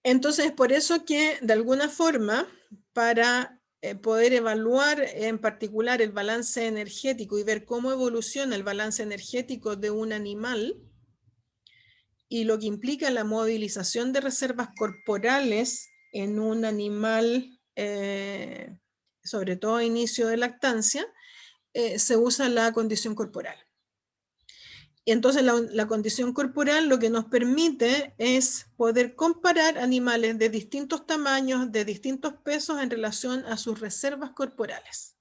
Entonces, por eso que de alguna forma, para poder evaluar en particular el balance energético y ver cómo evoluciona el balance energético de un animal y lo que implica la movilización de reservas corporales en un animal, sobre todo a inicio de lactancia, se usa la condición corporal. Y entonces la condición corporal lo que nos permite es poder comparar animales de distintos tamaños, de distintos pesos en relación a sus reservas corporales.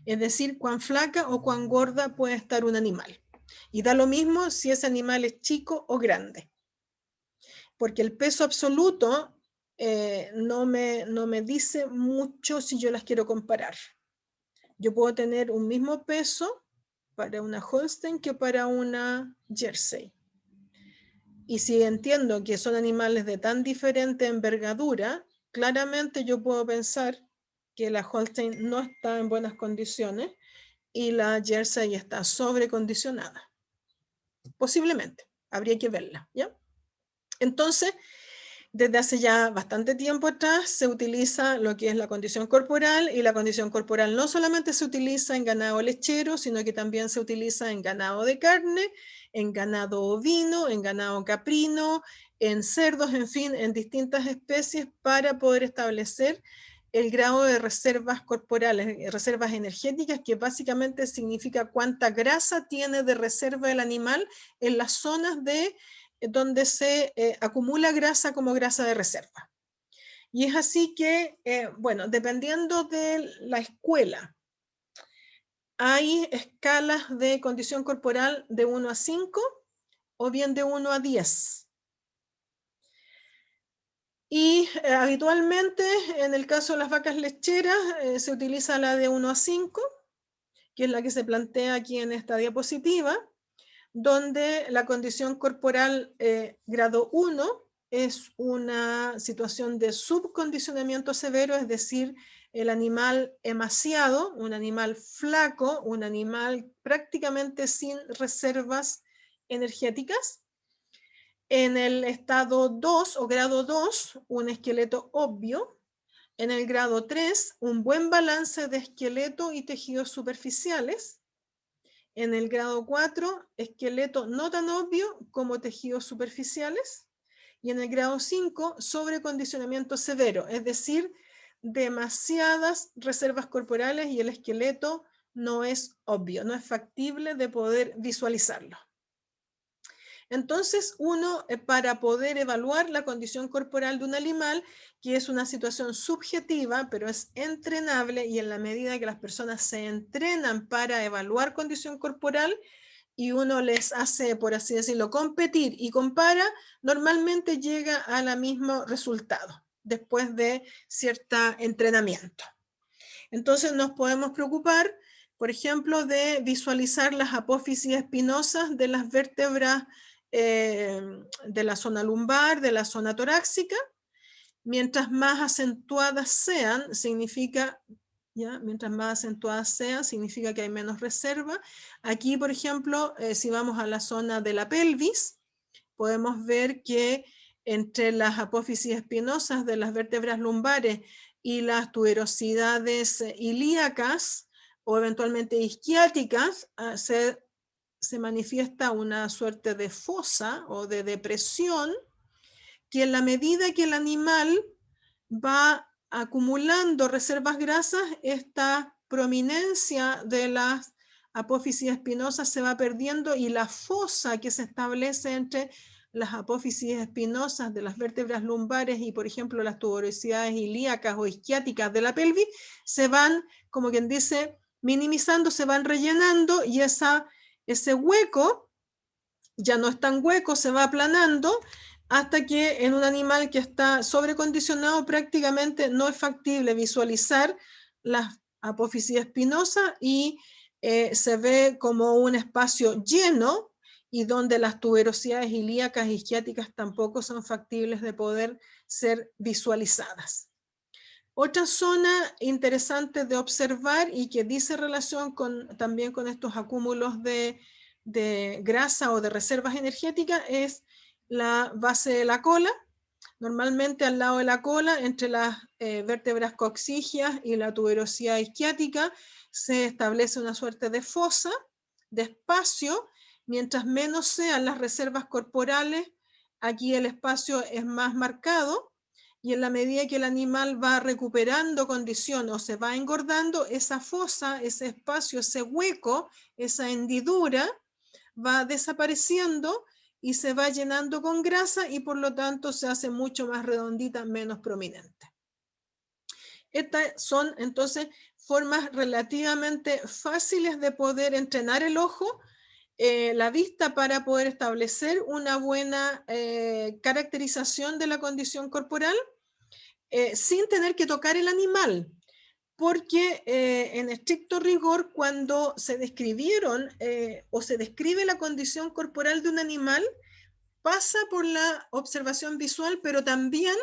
Es decir, cuán flaca o cuán gorda puede estar un animal. Y da lo mismo si ese animal es chico o grande. Porque el peso absoluto no me dice mucho si yo las quiero comparar. Yo puedo tener un mismo peso para una Holstein que para una Jersey. Y si entiendo que son animales de tan diferente envergadura, claramente yo puedo pensar que la Holstein no está en buenas condiciones y la Jersey está sobrecondicionada. Posiblemente, habría que verla, ¿ya? Entonces, desde hace ya bastante tiempo atrás se utiliza lo que es la condición corporal, y la condición corporal no solamente se utiliza en ganado lechero, sino que también se utiliza en ganado de carne, en ganado ovino, en ganado caprino, en cerdos, en fin, en distintas especies para poder establecer el grado de reservas corporales, reservas energéticas, que básicamente significa cuánta grasa tiene de reserva el animal en las zonas donde se acumula grasa como grasa de reserva. Y es así que, bueno, dependiendo de la escuela, hay escalas de condición corporal de 1 a 5 o bien de 1 a 10. Y habitualmente, en el caso de las vacas lecheras, se utiliza la de 1 a 5, que es la que se plantea aquí en esta diapositiva, donde la condición corporal grado 1 es una situación de subcondicionamiento severo, es decir, el animal emaciado, un animal flaco, un animal prácticamente sin reservas energéticas. En el estado 2 o grado 2, un esqueleto obvio. En el grado 3, un buen balance de esqueleto y tejidos superficiales. En el grado 4, esqueleto no tan obvio como tejidos superficiales. Y en el grado 5, sobrecondicionamiento severo, es decir, demasiadas reservas corporales y el esqueleto no es obvio, no es factible de poder visualizarlo. Entonces, uno, para poder evaluar la condición corporal de un animal, que es una situación subjetiva, pero es entrenable, y en la medida que las personas se entrenan para evaluar condición corporal, y uno les hace, por así decirlo, competir y compara, normalmente llega al mismo resultado después de cierto entrenamiento. Entonces nos podemos preocupar, por ejemplo, de visualizar las apófisis espinosas de las vértebras de la zona lumbar, de la zona torácica. Mientras más acentuadas sean, significa, ¿ya? Mientras más acentuadas sean, significa que hay menos reserva. Aquí, por ejemplo, si vamos a la zona de la pelvis, podemos ver que entre las apófisis espinosas de las vértebras lumbares y las tuberosidades ilíacas o eventualmente isquiáticas, se manifiesta una suerte de fosa o de depresión que en la medida que el animal va acumulando reservas grasas, esta prominencia de las apófisis espinosas se va perdiendo y la fosa que se establece entre las apófisis espinosas de las vértebras lumbares y, por ejemplo, las tuberosidades ilíacas o isquiáticas de la pelvis, se van, como quien dice, minimizando, se van rellenando y ese hueco ya no es tan hueco, se va aplanando hasta que en un animal que está sobrecondicionado prácticamente no es factible visualizar las apófisis espinosas y se ve como un espacio lleno y donde las tuberosidades ilíacas e isquiáticas tampoco son factibles de poder ser visualizadas. Otra zona interesante de observar y que dice relación también con estos acúmulos de grasa o de reservas energéticas es la base de la cola. Normalmente al lado de la cola, entre las vértebras coxígeas y la tuberosidad isquiática, se establece una suerte de fosa, de espacio. Mientras menos sean las reservas corporales, aquí el espacio es más marcado, y en la medida que el animal va recuperando condición o se va engordando, esa fosa, ese espacio, ese hueco, esa hendidura, va desapareciendo y se va llenando con grasa y por lo tanto se hace mucho más redondita, menos prominente. Estas son entonces formas relativamente fáciles de poder entrenar el ojo, la vista, para poder establecer una buena caracterización de la condición corporal sin tener que tocar el animal. Porque en estricto rigor, cuando se describieron o se describe la condición corporal de un animal, pasa por la observación visual, pero también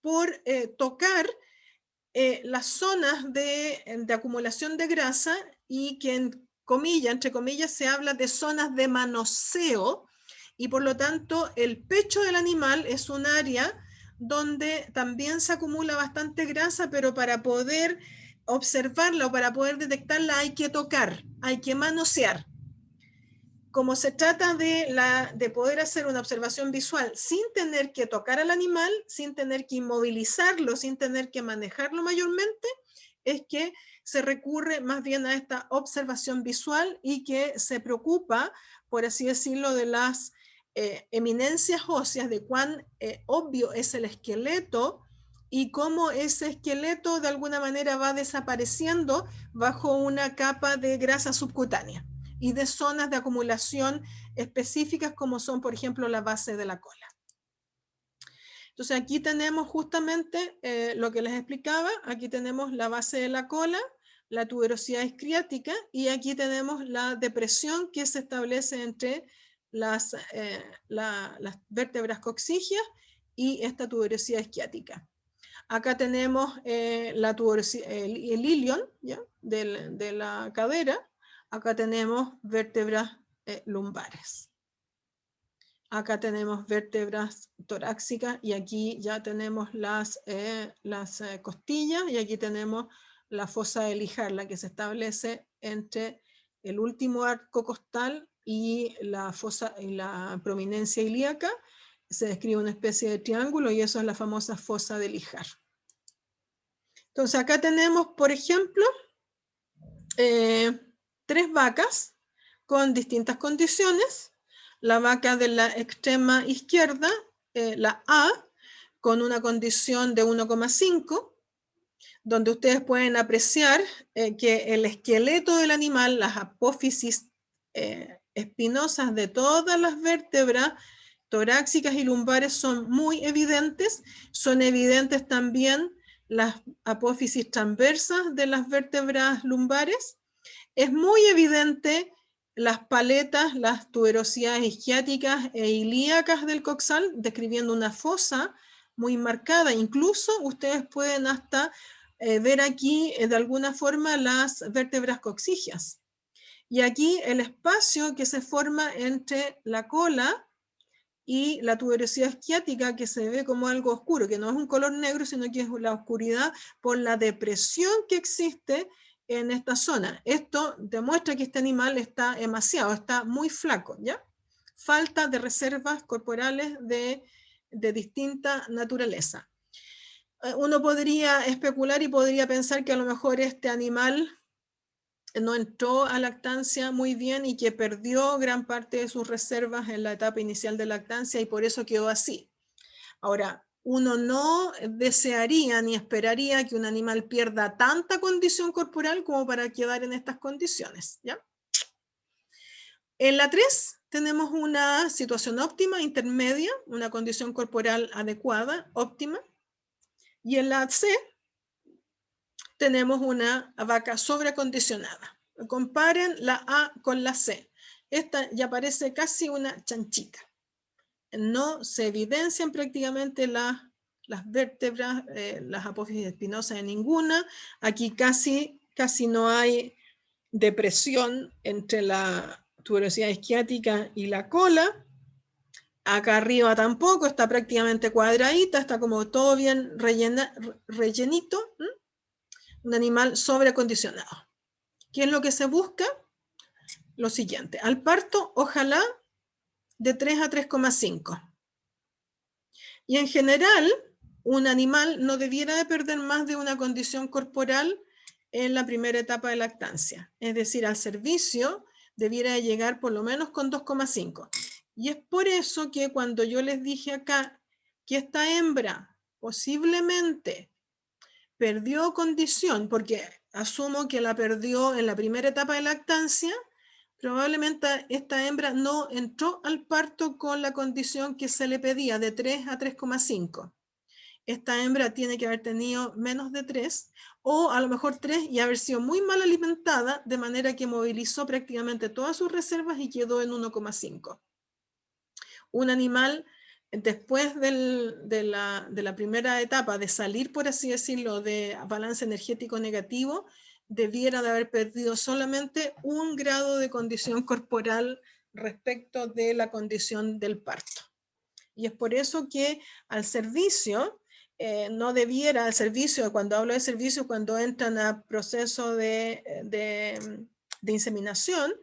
por tocar las zonas de acumulación de grasa y que entre comillas, se habla de zonas de manoseo y por lo tanto el pecho del animal es un área donde también se acumula bastante grasa, pero para poder observarla o para poder detectarla hay que tocar, hay que manosear. Como se trata de poder hacer una observación visual sin tener que tocar al animal, sin tener que inmovilizarlo, sin tener que manejarlo mayormente, es que se recurre más bien a esta observación visual y que se preocupa, por así decirlo, de las eminencias óseas, de cuán obvio es el esqueleto y cómo ese esqueleto de alguna manera va desapareciendo bajo una capa de grasa subcutánea y de zonas de acumulación específicas como son, por ejemplo, la base de la cola. Entonces aquí tenemos justamente lo que les explicaba, aquí tenemos la base de la cola, la tuberosidad isquiática y aquí tenemos la depresión que se establece entre las vértebras coxígeas y esta tuberosidad isquiática. Acá tenemos el ilion, ¿ya? De la cadera. Acá tenemos vértebras lumbares. Acá tenemos vértebras torácicas y aquí ya tenemos las costillas y aquí tenemos la fosa de Lijar, la que se establece entre el último arco costal y la fosa y la prominencia ilíaca. Se describe una especie de triángulo y eso es la famosa fosa de Lijar. Entonces acá tenemos, por ejemplo, 3 vacas con distintas condiciones. La vaca de la extrema izquierda, la A, con una condición de 1,5, donde ustedes pueden apreciar que el esqueleto del animal, las apófisis espinosas de todas las vértebras torácicas y lumbares son muy evidentes. Son evidentes también las apófisis transversas de las vértebras lumbares. Es muy evidente las paletas, las tuberosidades isquiáticas e ilíacas del coxal, describiendo una fosa muy marcada. Incluso ustedes pueden hasta ver aquí de alguna forma las vértebras coxígeas. Y aquí el espacio que se forma entre la cola y la tuberosidad isquiática, que se ve como algo oscuro, que no es un color negro, sino que es la oscuridad por la depresión que existe en esta zona. Esto demuestra que este animal está emaciado, está muy flaco, ¿ya? Falta de reservas corporales de distinta naturaleza. Uno podría especular y podría pensar que a lo mejor este animal no entró a lactancia muy bien y que perdió gran parte de sus reservas en la etapa inicial de lactancia y por eso quedó así. Ahora, uno no desearía ni esperaría que un animal pierda tanta condición corporal como para quedar en estas condiciones, ¿ya? En la 3 tenemos una situación óptima, intermedia, una condición corporal adecuada, óptima. Y en la C tenemos una vaca sobreacondicionada. Comparen la A con la C. Esta ya parece casi una chanchita. No se evidencian prácticamente las vértebras, las apófisis espinosas en ninguna. Aquí casi no hay depresión entre la tuberosidad isquiática y la cola. Acá arriba tampoco, está prácticamente cuadradita, está como todo bien rellenito. Un animal sobreacondicionado. ¿Qué es lo que se busca? Lo siguiente, al parto, ojalá de 3 a 3,5. Y en general, un animal no debiera de perder más de una condición corporal en la primera etapa de lactancia. Es decir, al servicio debiera de llegar por lo menos con 2,5. Y es por eso que cuando yo les dije acá que esta hembra posiblemente perdió condición, porque asumo que la perdió en la primera etapa de lactancia, probablemente esta hembra no entró al parto con la condición que se le pedía de 3 a 3,5. Esta hembra tiene que haber tenido menos de 3 o a lo mejor 3 y haber sido muy mal alimentada, de manera que movilizó prácticamente todas sus reservas y quedó en 1,5. Un animal después de la primera etapa de salir, por así decirlo, de balance energético negativo, debiera de haber perdido solamente 1 grado de condición corporal respecto de la condición del parto. Y es por eso que al servicio, no debiera, al servicio, cuando hablo de servicio, cuando entran a proceso de inseminación,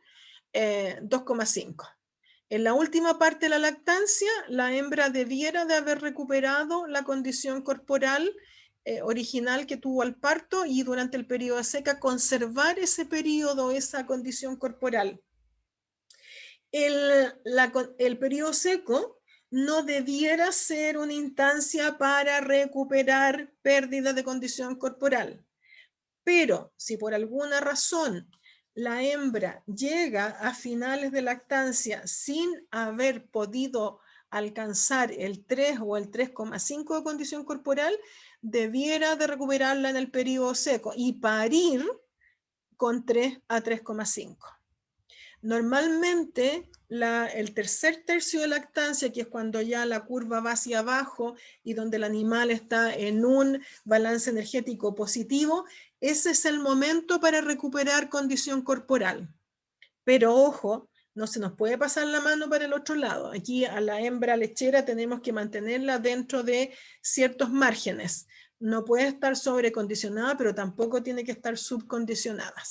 2,5. En la última parte de la lactancia, la hembra debiera de haber recuperado la condición corporal original que tuvo al parto y durante el periodo de seca conservar ese periodo, esa condición corporal. El periodo seco no debiera ser una instancia para recuperar pérdida de condición corporal. Pero si por alguna razón la hembra llega a finales de lactancia sin haber podido alcanzar el 3 o el 3,5 de condición corporal, debiera de recuperarla en el periodo seco y parir con 3 a 3,5. Normalmente el tercer tercio de lactancia, que es cuando ya la curva va hacia abajo y donde el animal está en un balance energético positivo, ese es el momento para recuperar condición corporal. Pero ojo, no se nos puede pasar la mano para el otro lado. Aquí a la hembra lechera tenemos que mantenerla dentro de ciertos márgenes. No puede estar sobrecondicionada, pero tampoco tiene que estar subcondicionada.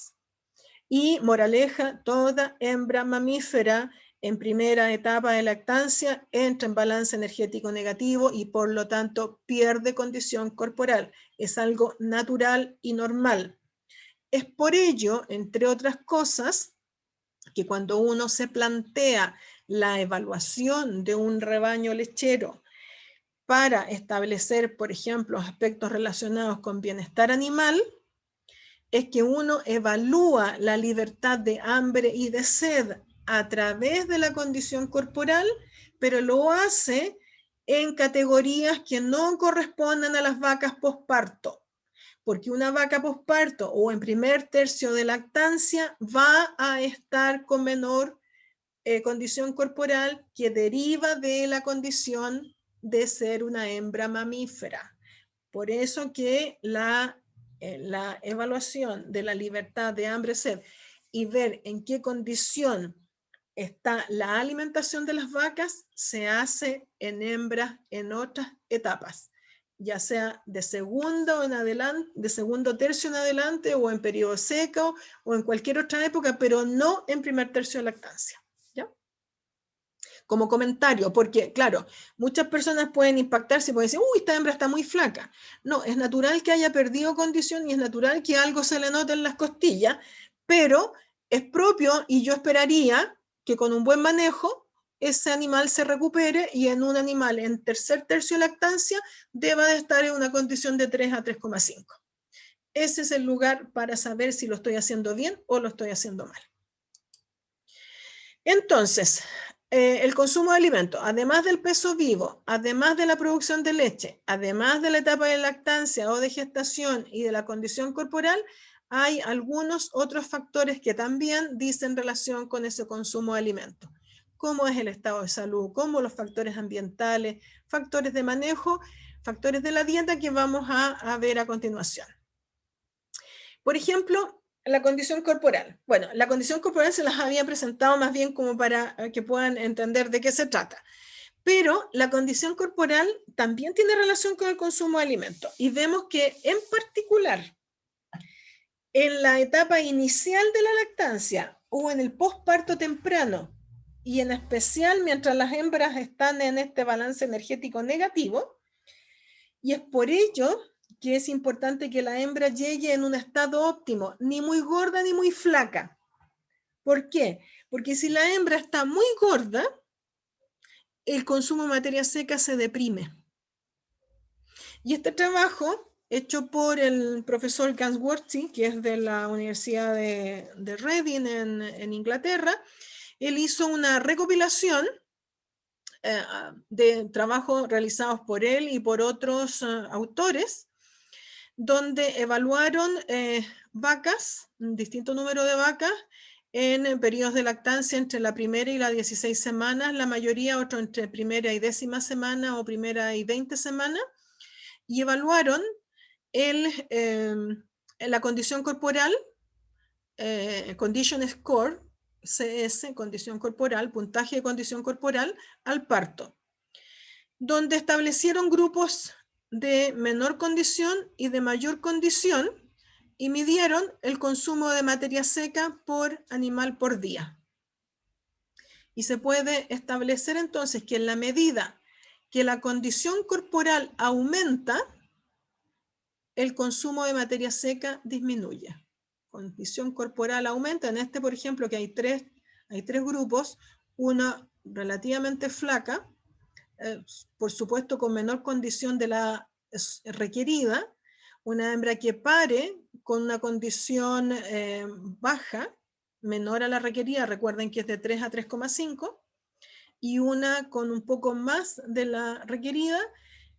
Y moraleja, toda hembra mamífera en primera etapa de lactancia entra en balance energético negativo y por lo tanto pierde condición corporal. Es algo natural y normal. Es por ello, entre otras cosas, que cuando uno se plantea la evaluación de un rebaño lechero para establecer, por ejemplo, aspectos relacionados con bienestar animal, es que uno evalúa la libertad de hambre y de sed a través de la condición corporal, pero lo hace en categorías que no corresponden a las vacas posparto, porque una vaca posparto o en primer tercio de lactancia va a estar con menor condición corporal que deriva de la condición de ser una hembra mamífera. Por eso que la evaluación de la libertad de hambre-sed y ver en qué condición está la alimentación de las vacas se hace en hembras en otras etapas, ya sea de segundo en adelante, de segundo tercio en adelante, o en periodo seco, o en cualquier otra época, pero no en primer tercio de lactancia. ¿Ya? Como comentario, porque claro, muchas personas pueden impactarse y pueden decir, uy, esta hembra está muy flaca. No, es natural que haya perdido condición y es natural que algo se le note en las costillas, pero es propio y yo esperaría que con un buen manejo ese animal se recupere y en un animal en tercer tercio de lactancia deba de estar en una condición de 3 a 3,5. Ese es el lugar para saber si lo estoy haciendo bien o lo estoy haciendo mal. Entonces, el consumo de alimentos, además del peso vivo, además de la producción de leche, además de la etapa de lactancia o de gestación y de la condición corporal, hay algunos otros factores que también dicen relación con ese consumo de alimentos, como es el estado de salud, como los factores ambientales, factores de manejo, factores de la dieta que vamos a ver a continuación. Por ejemplo, la condición corporal. Bueno, la condición corporal se las había presentado más bien como para que puedan entender de qué se trata. Pero la condición corporal también tiene relación con el consumo de alimentos. Y vemos que en particular, en la etapa inicial de la lactancia o en el posparto temprano, y en especial mientras las hembras están en este balance energético negativo, y es por ello que es importante que la hembra llegue en un estado óptimo, ni muy gorda ni muy flaca. ¿Por qué? Porque si la hembra está muy gorda, el consumo de materia seca se deprime. Y este trabajo, hecho por el profesor Gansworthy, que es de la Universidad de Reading en Inglaterra, él hizo una recopilación de trabajos realizados por él y por otros autores, donde evaluaron vacas, un distinto número de vacas, en periodos de lactancia entre la primera y las 16 semanas, la mayoría otro entre primera y 10ª semana o primera y 20 semanas, y evaluaron la condición corporal, condition score, CS, condición corporal, puntaje de condición corporal, al parto, donde establecieron grupos de menor condición y de mayor condición y midieron el consumo de materia seca por animal por día. Y se puede establecer entonces que en la medida que la condición corporal aumenta, el consumo de materia seca disminuye. Condición corporal aumenta. En este, por ejemplo, que hay tres grupos, una relativamente flaca, por supuesto con menor condición de la requerida, una hembra que pare con una condición baja, menor a la requerida, recuerden que es de 3 a 3,5, y una con un poco más de la requerida,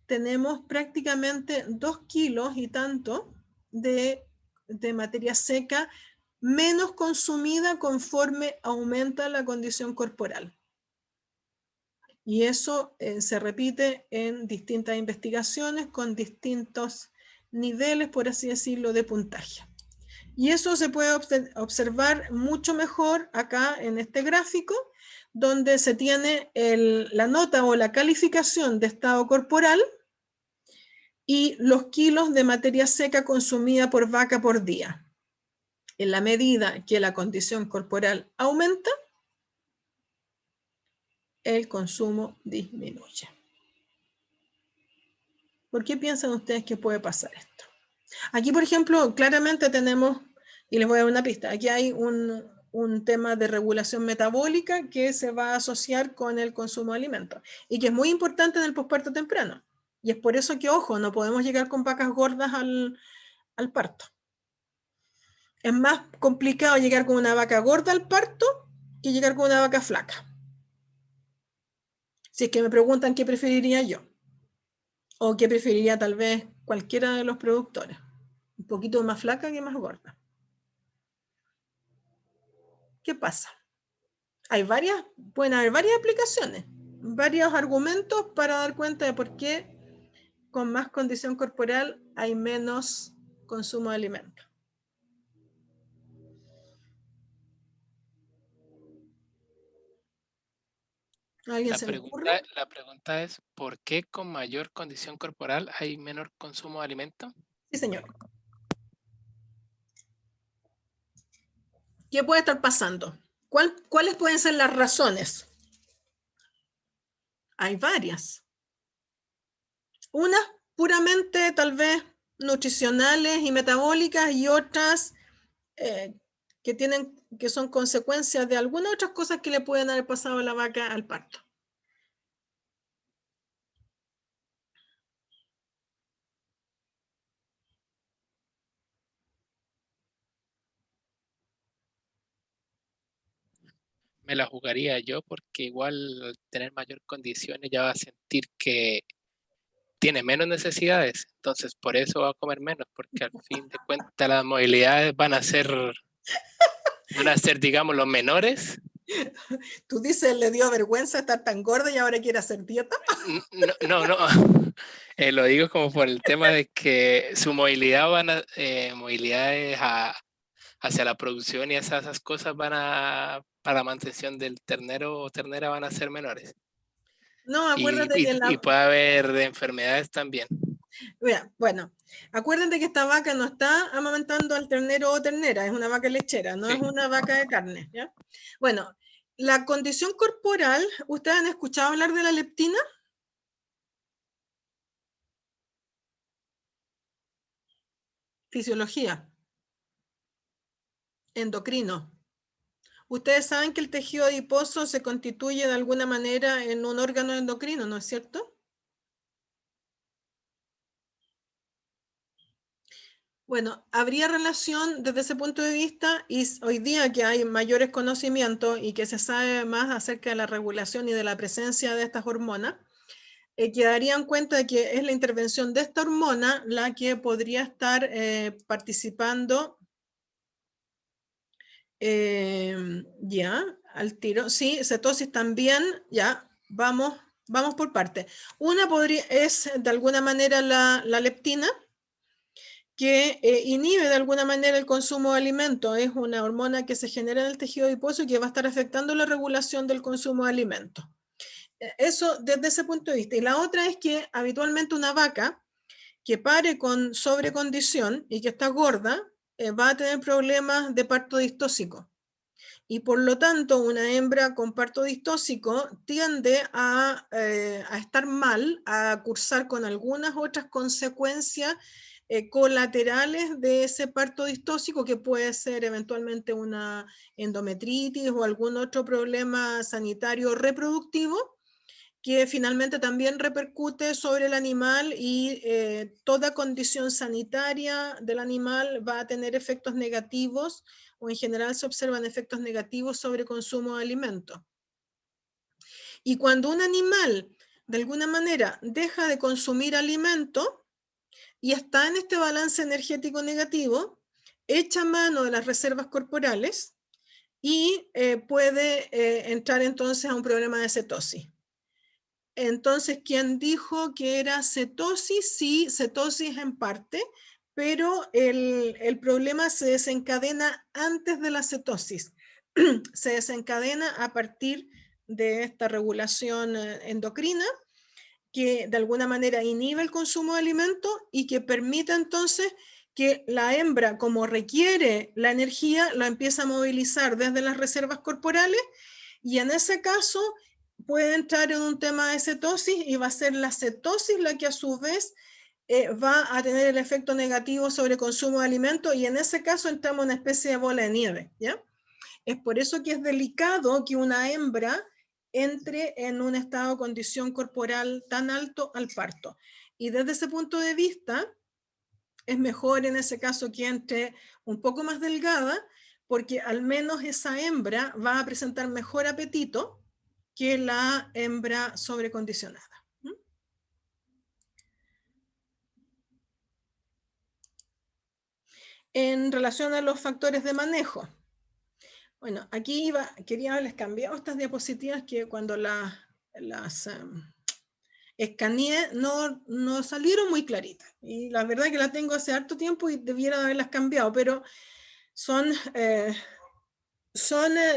tenemos prácticamente 2 kilos y tanto de materia seca menos consumida conforme aumenta la condición corporal. Y eso se repite en distintas investigaciones con distintos niveles, por así decirlo, de puntaje. Y eso se puede observar mucho mejor acá en este gráfico, donde se tiene la nota o la calificación de estado corporal y los kilos de materia seca consumida por vaca por día. En la medida que la condición corporal aumenta, el consumo disminuye. ¿Por qué piensan ustedes que puede pasar esto? Aquí, por ejemplo, claramente tenemos, y les voy a dar una pista, aquí hay un tema de regulación metabólica que se va a asociar con el consumo de alimentos y que es muy importante en el posparto temprano. Y es por eso que, ojo, no podemos llegar con vacas gordas al parto. Es más complicado llegar con una vaca gorda al parto que llegar con una vaca flaca. Si es que me preguntan qué preferiría yo, o qué preferiría tal vez cualquiera de los productores, un poquito más flaca que más gorda. ¿Qué pasa? Pueden haber varias aplicaciones, varios argumentos para dar cuenta de por qué con más condición corporal hay menos consumo de alimentos. ¿Alguien se le ocurre? La pregunta es, ¿por qué con mayor condición corporal hay menor consumo de alimento? Sí, señor. ¿Qué puede estar pasando? ¿Cuáles pueden ser las razones? Hay varias. Unas puramente tal vez nutricionales y metabólicas y otras que son consecuencias de algunas otras cosas que le pueden haber pasado a la vaca al parto. Me la jugaría yo porque igual al tener mayor condiciones ya va a sentir que tiene menos necesidades, entonces por eso va a comer menos, porque al fin de cuentas las movilidades van a ser, digamos, los menores. Tú dices, le dio vergüenza estar tan gorda y ahora quiere hacer dieta. No. Lo digo como por el tema de que su movilidad movilidades hacia la producción y esas cosas para la mantención del ternero o ternera van a ser menores. No, acuérdate que Y puede haber enfermedades también. Bueno, acuérdate que esta vaca no está amamantando al ternero o ternera, es una vaca lechera, no Sí. es una vaca de carne, ¿ya? Bueno, la condición corporal, ¿ustedes han escuchado hablar de la leptina? Fisiología. Endocrino. Ustedes saben que el tejido adiposo se constituye de alguna manera en un órgano endocrino, ¿no es cierto? Bueno, habría relación desde ese punto de vista y hoy día que hay mayores conocimientos y que se sabe más acerca de la regulación y de la presencia de estas hormonas, que darían cuenta de que es la intervención de esta hormona la que podría estar participando ya al tiro. Sí, cetosis también, ya, vamos por parte. Una es de alguna manera la leptina, que inhibe de alguna manera el consumo de alimentos. Es una hormona que se genera en el tejido adiposo y que va a estar afectando la regulación del consumo de alimentos. Eso desde ese punto de vista. Y la otra es que habitualmente una vaca que pare con sobrecondición y que está gorda va a tener problemas de parto distóxico. Y por lo tanto, una hembra con parto distóxico tiende a estar mal, a cursar con algunas otras consecuencias colaterales de ese parto distóxico, que puede ser eventualmente una endometritis o algún otro problema sanitario reproductivo, que finalmente también repercute sobre el animal y toda condición sanitaria del animal va a tener efectos negativos, o en general se observan efectos negativos sobre el consumo de alimentos. Y cuando un animal de alguna manera deja de consumir alimento y está en este balance energético negativo, echa mano de las reservas corporales y puede entrar entonces a un problema de cetosis. Entonces, ¿quién dijo que era cetosis? Sí, cetosis en parte, pero el problema se desencadena antes de la cetosis. Se desencadena a partir de esta regulación endocrina, que de alguna manera inhibe el consumo de alimentos y que permite entonces que la hembra, como requiere la energía, la empieza a movilizar desde las reservas corporales, y en ese caso puede entrar en un tema de cetosis y va a ser la cetosis la que a su vez va a tener el efecto negativo sobre el consumo de alimentos, y en ese caso entramos en una especie de bola de nieve, ¿ya? Es por eso que es delicado que una hembra entre en un estado de condición corporal tan alto al parto. Y desde ese punto de vista, es mejor en ese caso que entre un poco más delgada, porque al menos esa hembra va a presentar mejor apetito que la hembra sobrecondicionada. En relación a los factores de manejo, bueno, aquí quería haberles cambiado estas diapositivas que cuando las escaneé no salieron muy claritas. Y la verdad que las tengo hace harto tiempo y debiera haberlas cambiado, pero son de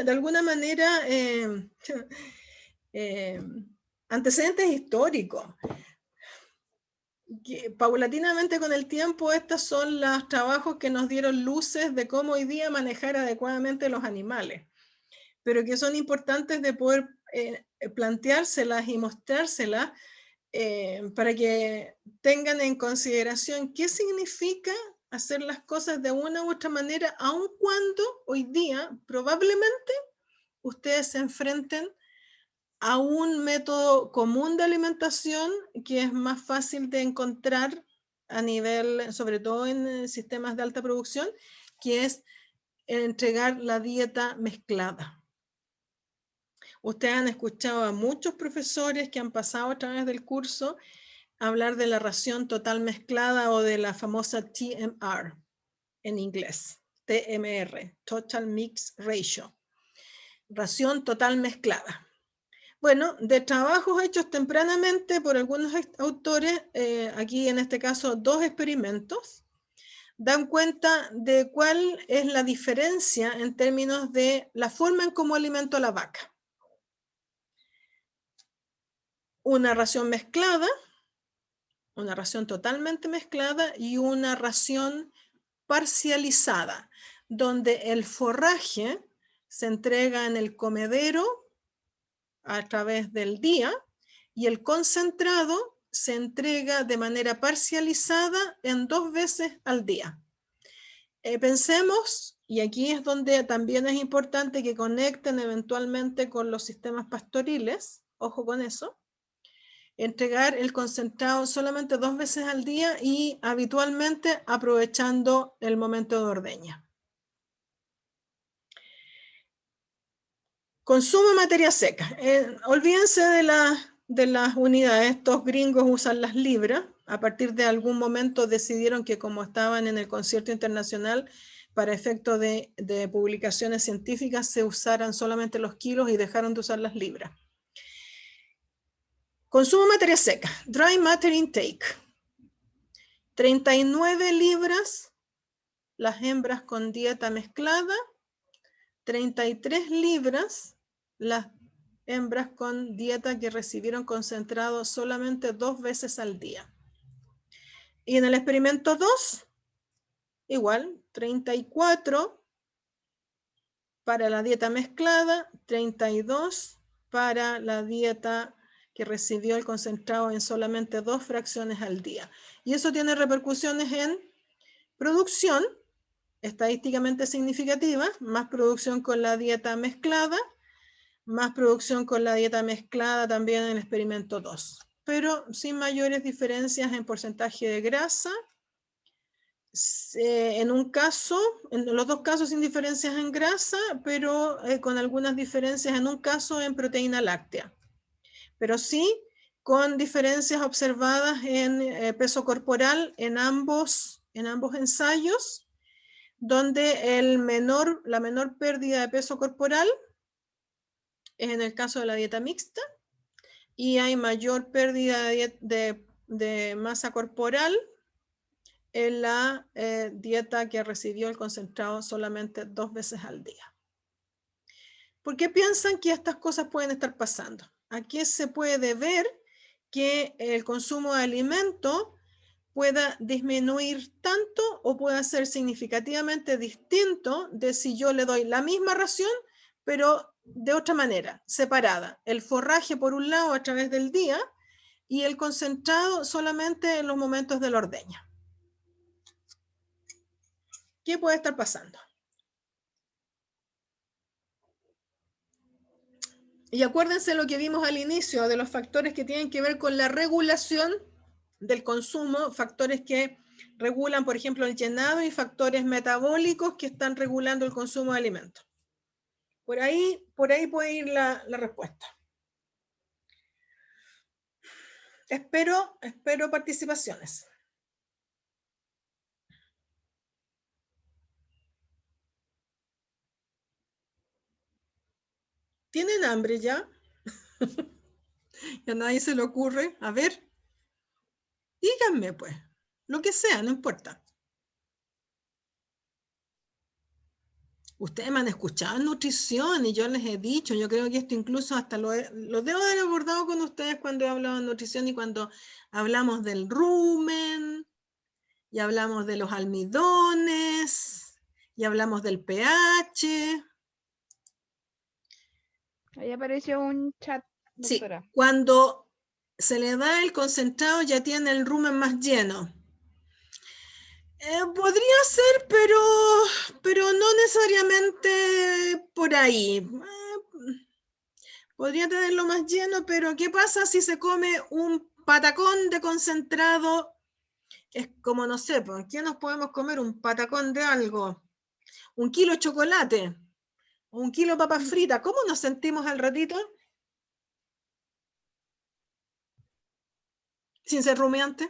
alguna manera antecedentes históricos. Que paulatinamente con el tiempo estos son los trabajos que nos dieron luces de cómo hoy día manejar adecuadamente los animales, pero que son importantes de poder planteárselas y mostrárselas para que tengan en consideración qué significa hacer las cosas de una u otra manera, aun cuando hoy día probablemente ustedes se enfrenten a un método común de alimentación que es más fácil de encontrar a nivel, sobre todo en sistemas de alta producción, que es entregar la dieta mezclada. Ustedes han escuchado a muchos profesores que han pasado a través del curso hablar de la ración total mezclada o de la famosa TMR en inglés, TMR, Total Mix Ratio, ración total mezclada. Bueno, de trabajos hechos tempranamente por algunos autores, aquí en este caso 2 experimentos, dan cuenta de cuál es la diferencia en términos de la forma en cómo alimento a la vaca. Una ración mezclada, una ración totalmente mezclada y una ración parcializada, donde el forraje se entrega en el comedero a través del día y el concentrado se entrega de manera parcializada en 2 veces al día. Pensemos, y aquí es donde también es importante que conecten eventualmente con los sistemas pastoriles, ojo con eso, entregar el concentrado solamente 2 veces al día y habitualmente aprovechando el momento de ordeña. Consumo de materia seca. Olvídense de las unidades. Estos gringos usan las libras. A partir de algún momento decidieron que como estaban en el concierto internacional, para efectos de publicaciones científicas se usaran solamente los kilos y dejaron de usar las libras. Consumo de materia seca. Dry matter intake. 39 libras las hembras con dieta mezclada. 33 libras las hembras con dieta que recibieron concentrado solamente 2 veces al día. Y en el experimento 2, igual, 34 para la dieta mezclada, 32 para la dieta que recibió el concentrado en solamente 2 fracciones al día. Y eso tiene repercusiones en producción, estadísticamente significativa, más producción con la dieta mezclada, más producción con la dieta mezclada también en el experimento 2, pero sin mayores diferencias en porcentaje de grasa. En un caso, en los 2 casos sin diferencias en grasa, pero con algunas diferencias en un caso en proteína láctea, pero sí con diferencias observadas en peso corporal en ambos ensayos, donde la menor pérdida de peso corporal es en el caso de la dieta mixta y hay mayor pérdida de masa corporal en la dieta que recibió el concentrado solamente 2 veces al día. ¿Por qué piensan que estas cosas pueden estar pasando? Aquí se puede ver que el consumo de alimento pueda disminuir tanto o pueda ser significativamente distinto de si yo le doy la misma ración, pero de otra manera, separada. El forraje por un lado a través del día y el concentrado solamente en los momentos de la ordeña. ¿Qué puede estar pasando? Y acuérdense lo que vimos al inicio de los factores que tienen que ver con la regulación del consumo, factores que Regulan, por ejemplo, el llenado y factores metabólicos que están regulando el consumo de alimentos. Por ahí puede ir la respuesta. Espero participaciones. ¿Tienen hambre ya? Ya a nadie se le ocurre. A ver, díganme pues, lo que sea, no importa. Ustedes me han escuchado en nutrición y yo les he dicho, yo creo que esto incluso hasta lo debo haber abordado con ustedes cuando he hablado de nutrición y cuando hablamos del rumen, y hablamos de los almidones, y hablamos del pH. Ahí apareció un chat, doctora. Sí, cuando se le da el concentrado ya tiene el rumen más lleno. Podría ser, pero no necesariamente por ahí. Podría tenerlo más lleno, pero ¿qué pasa si se come un patacón de concentrado? Es como, no sé, ¿por qué nos podemos comer un patacón de algo? Un kilo de chocolate, o un kilo de papas fritas. ¿Cómo nos sentimos al ratito? Sin ser rumiante.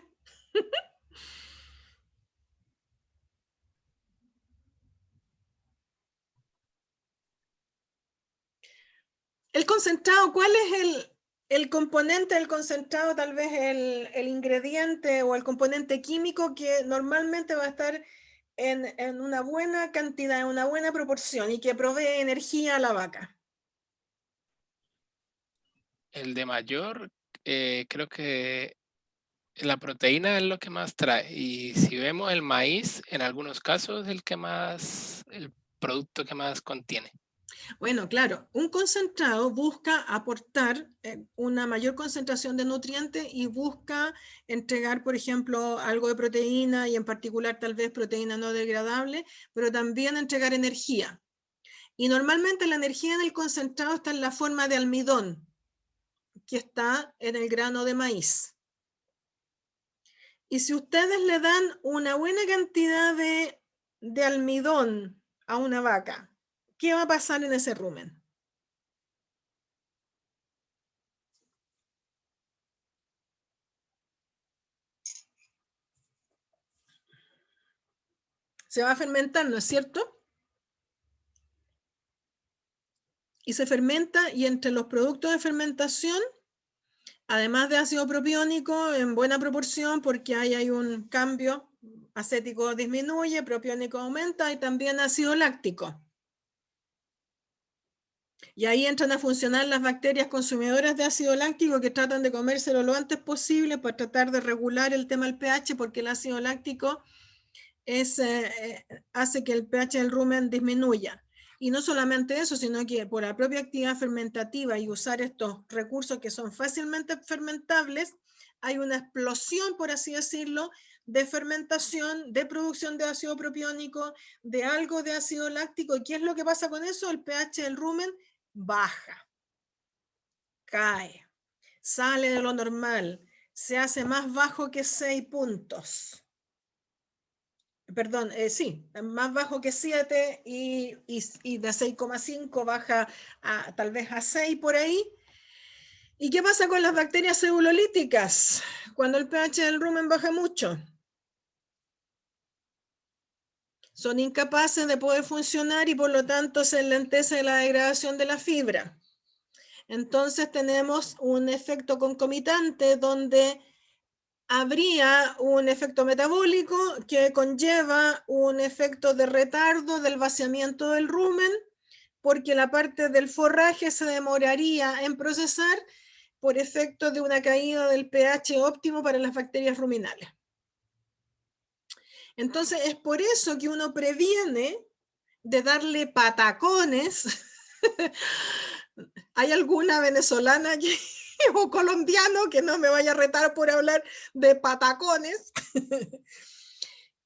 El concentrado, ¿cuál es el componente del concentrado? Tal vez el ingrediente o el componente químico que normalmente va a estar en una buena cantidad, en una buena proporción y que provee energía a la vaca. El de mayor, creo que la proteína es lo que más trae. Y si vemos el maíz, en algunos casos el producto que más contiene. Bueno, claro, un concentrado busca aportar una mayor concentración de nutrientes y busca entregar, por ejemplo, algo de proteína y en particular tal vez proteína no degradable, pero también entregar energía. Y normalmente la energía en el concentrado está en la forma de almidón, que está en el grano de maíz. Y si ustedes le dan una buena cantidad de almidón a una vaca, ¿qué va a pasar en ese rumen? Se va a fermentar, ¿no es cierto? Y se fermenta, y entre los productos de fermentación, además de ácido propiónico en buena proporción, porque ahí hay un cambio, acético disminuye, propiónico aumenta, y también ácido láctico. Y ahí entran a funcionar las bacterias consumidoras de ácido láctico que tratan de comérselo lo antes posible para tratar de regular el tema del pH, porque el ácido láctico hace que el pH del rumen disminuya. Y no solamente eso, sino que por la propia actividad fermentativa y usar estos recursos que son fácilmente fermentables, hay una explosión, por así decirlo, de fermentación, de producción de ácido propiónico, de algo de ácido láctico. ¿Y qué es lo que pasa con eso? El pH del rumen baja, cae, sale de lo normal, se hace más bajo que 6 puntos. Perdón, sí, más bajo que 7 y de 6,5 baja tal vez a 6 por ahí. ¿Y qué pasa con las bacterias celulolíticas cuando el pH del rumen baja mucho? Son incapaces de poder funcionar y por lo tanto se enlentece la degradación de la fibra. Entonces tenemos un efecto concomitante donde habría un efecto metabólico que conlleva un efecto de retardo del vaciamiento del rumen, porque la parte del forraje se demoraría en procesar por efecto de una caída del pH óptimo para las bacterias ruminales. Entonces es por eso que uno previene de darle patacones. ¿Hay alguna venezolana que o colombiano que no me vaya a retar por hablar de patacones?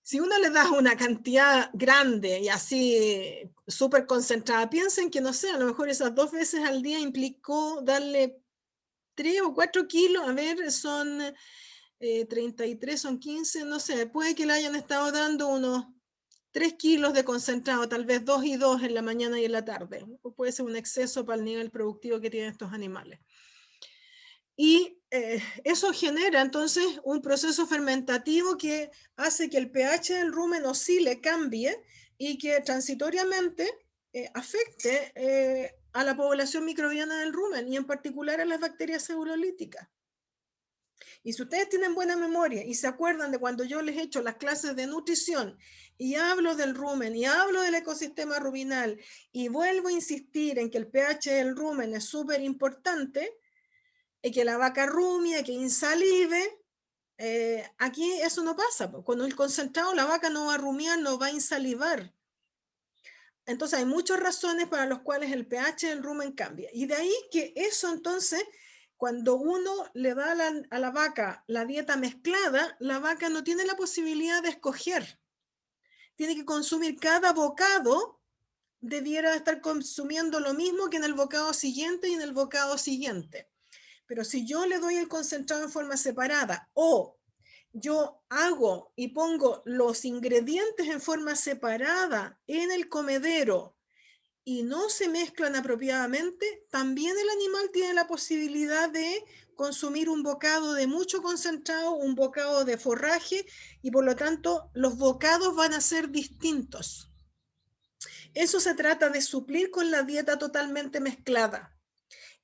Si uno le da una cantidad grande y así súper concentrada, piensen que, no sé, a lo mejor esas 2 veces al día implicó darle 3 o 4 kilos, a ver, son 33 son 15, no sé, puede que le hayan estado dando unos 3 kilos de concentrado, tal vez 2 y 2 en la mañana y en la tarde. O puede ser un exceso para el nivel productivo que tienen estos animales. Y eso genera entonces un proceso fermentativo que hace que el pH del rumen oscile, cambie, y que transitoriamente afecte a la población microbiana del rumen, y en particular a las bacterias celulolíticas. Y si ustedes tienen buena memoria y se acuerdan de cuando yo les he hecho las clases de nutrición y hablo del rumen y hablo del ecosistema ruminal y vuelvo a insistir en que el pH del rumen es súper importante, y que la vaca rumia, que insalive, aquí eso no pasa. Cuando el concentrado, la vaca no va a rumiar, no va a insalivar. Entonces hay muchas razones para las cuales el pH del rumen cambia. Y de ahí que eso entonces, cuando uno le da a la vaca la dieta mezclada, la vaca no tiene la posibilidad de escoger. Tiene que consumir cada bocado, debiera estar consumiendo lo mismo que en el bocado siguiente y en el bocado siguiente. Pero si yo le doy el concentrado en forma separada, o yo hago y pongo los ingredientes en forma separada en el comedero y no se mezclan apropiadamente, también el animal tiene la posibilidad de consumir un bocado de mucho concentrado, un bocado de forraje, y por lo tanto los bocados van a ser distintos. Eso se trata de suplir con la dieta totalmente mezclada.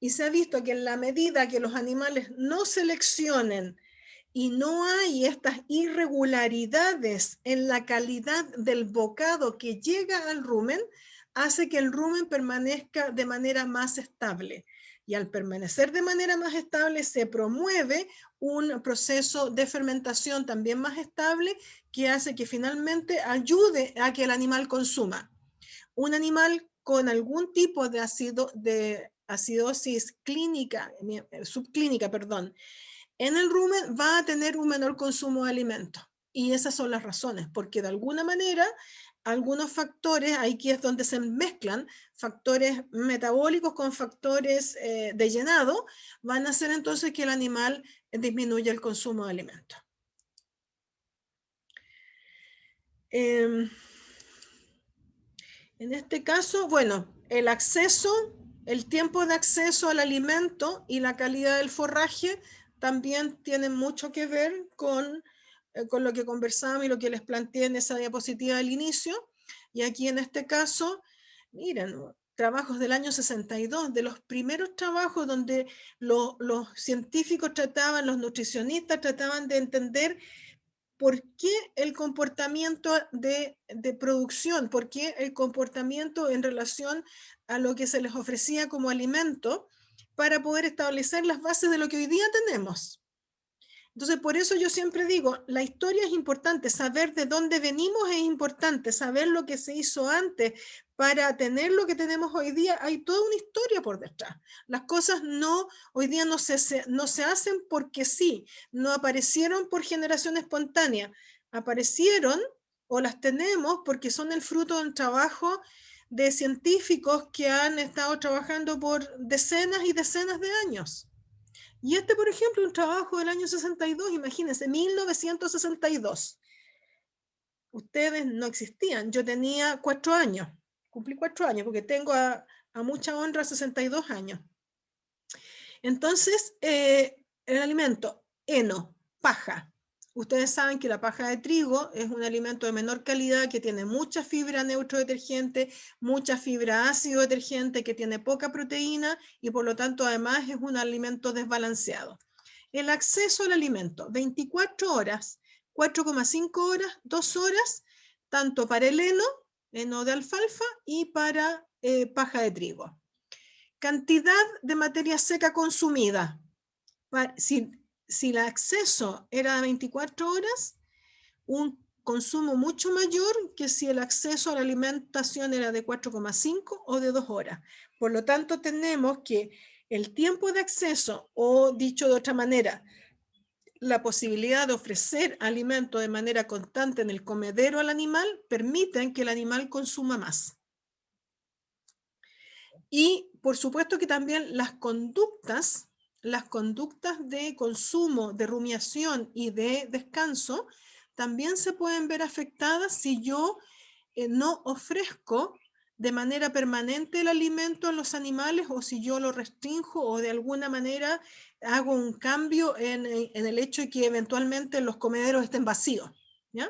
Y se ha visto que en la medida que los animales no seleccionen y no hay estas irregularidades en la calidad del bocado que llega al rumen, hace que el rumen permanezca de manera más estable. Y al permanecer de manera más estable se promueve un proceso de fermentación también más estable, que hace que finalmente ayude a que el animal consuma. Un animal con algún tipo de acidosis clínica, subclínica, perdón, en el rumen va a tener un menor consumo de alimentos. Y esas son las razones, porque de alguna manera algunos factores, aquí es donde se mezclan factores metabólicos con factores de llenado, van a hacer entonces que el animal disminuya el consumo de alimentos. En este caso, bueno, el acceso, el tiempo de acceso al alimento y la calidad del forraje también tienen mucho que ver con lo que conversábamos y lo que les planteé en esa diapositiva del inicio. Y aquí en este caso, miren, trabajos del año 62, de los primeros trabajos donde los científicos trataban, los nutricionistas trataban de entender por qué el comportamiento de producción, por qué el comportamiento en relación a lo que se les ofrecía como alimento, para poder establecer las bases de lo que hoy día tenemos. Entonces, por eso yo siempre digo, la historia es importante, saber de dónde venimos es importante, saber lo que se hizo antes para tener lo que tenemos hoy día. Hay toda una historia por detrás. Las cosas hoy día no se hacen porque sí, no aparecieron por generación espontánea, aparecieron o las tenemos porque son el fruto de un trabajo de científicos que han estado trabajando por decenas y decenas de años. Y este, por ejemplo, un trabajo del año 62, imagínense, 1962. Ustedes no existían, yo tenía 4 años, cumplí 4 años, porque tengo a mucha honra 62 años. Entonces, el alimento, heno, paja. Ustedes saben que la paja de trigo es un alimento de menor calidad, que tiene mucha fibra neutrodetergente, mucha fibra ácido detergente, que tiene poca proteína y por lo tanto además es un alimento desbalanceado. El acceso al alimento, 24 horas, 4,5 horas, 2 horas, tanto para el heno de alfalfa y para paja de trigo. Cantidad de materia seca consumida. Si el acceso era de 24 horas, un consumo mucho mayor que si el acceso a la alimentación era de 4,5 o de 2 horas. Por lo tanto, tenemos que el tiempo de acceso, o dicho de otra manera, la posibilidad de ofrecer alimento de manera constante en el comedero al animal, permiten que el animal consuma más. Y por supuesto que también las conductas las conductas de consumo, de rumiación y de descanso también se pueden ver afectadas si yo no ofrezco de manera permanente el alimento a los animales, o si yo lo restringo o de alguna manera hago un cambio en el hecho de que eventualmente los comederos estén vacíos, ¿ya?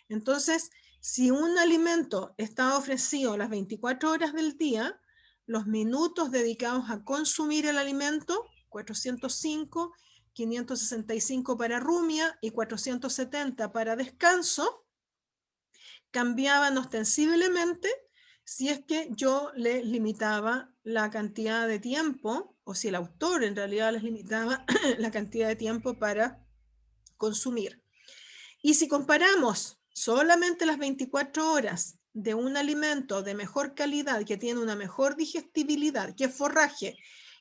Entonces, si un alimento está ofrecido las 24 horas del día, los minutos dedicados a consumir el alimento, 405, 565 para rumia y 470 para descanso, cambiaban ostensiblemente si es que yo les limitaba la cantidad de tiempo, o si el autor en realidad les limitaba la cantidad de tiempo para consumir. Y si comparamos solamente las 24 horas de un alimento de mejor calidad, que tiene una mejor digestibilidad, que es forraje,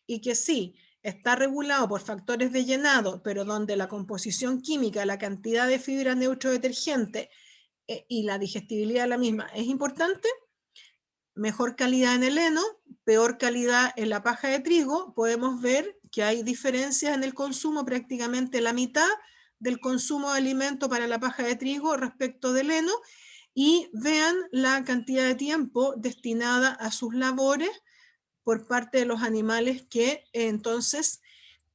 y que sí, está regulado por factores de llenado, pero donde la composición química, la cantidad de fibra neutrodetergente y la digestibilidad de la misma es importante, mejor calidad en el heno, peor calidad en la paja de trigo, podemos ver que hay diferencias en el consumo, prácticamente la mitad del consumo de alimento para la paja de trigo respecto del heno, y vean la cantidad de tiempo destinada a sus labores por parte de los animales que entonces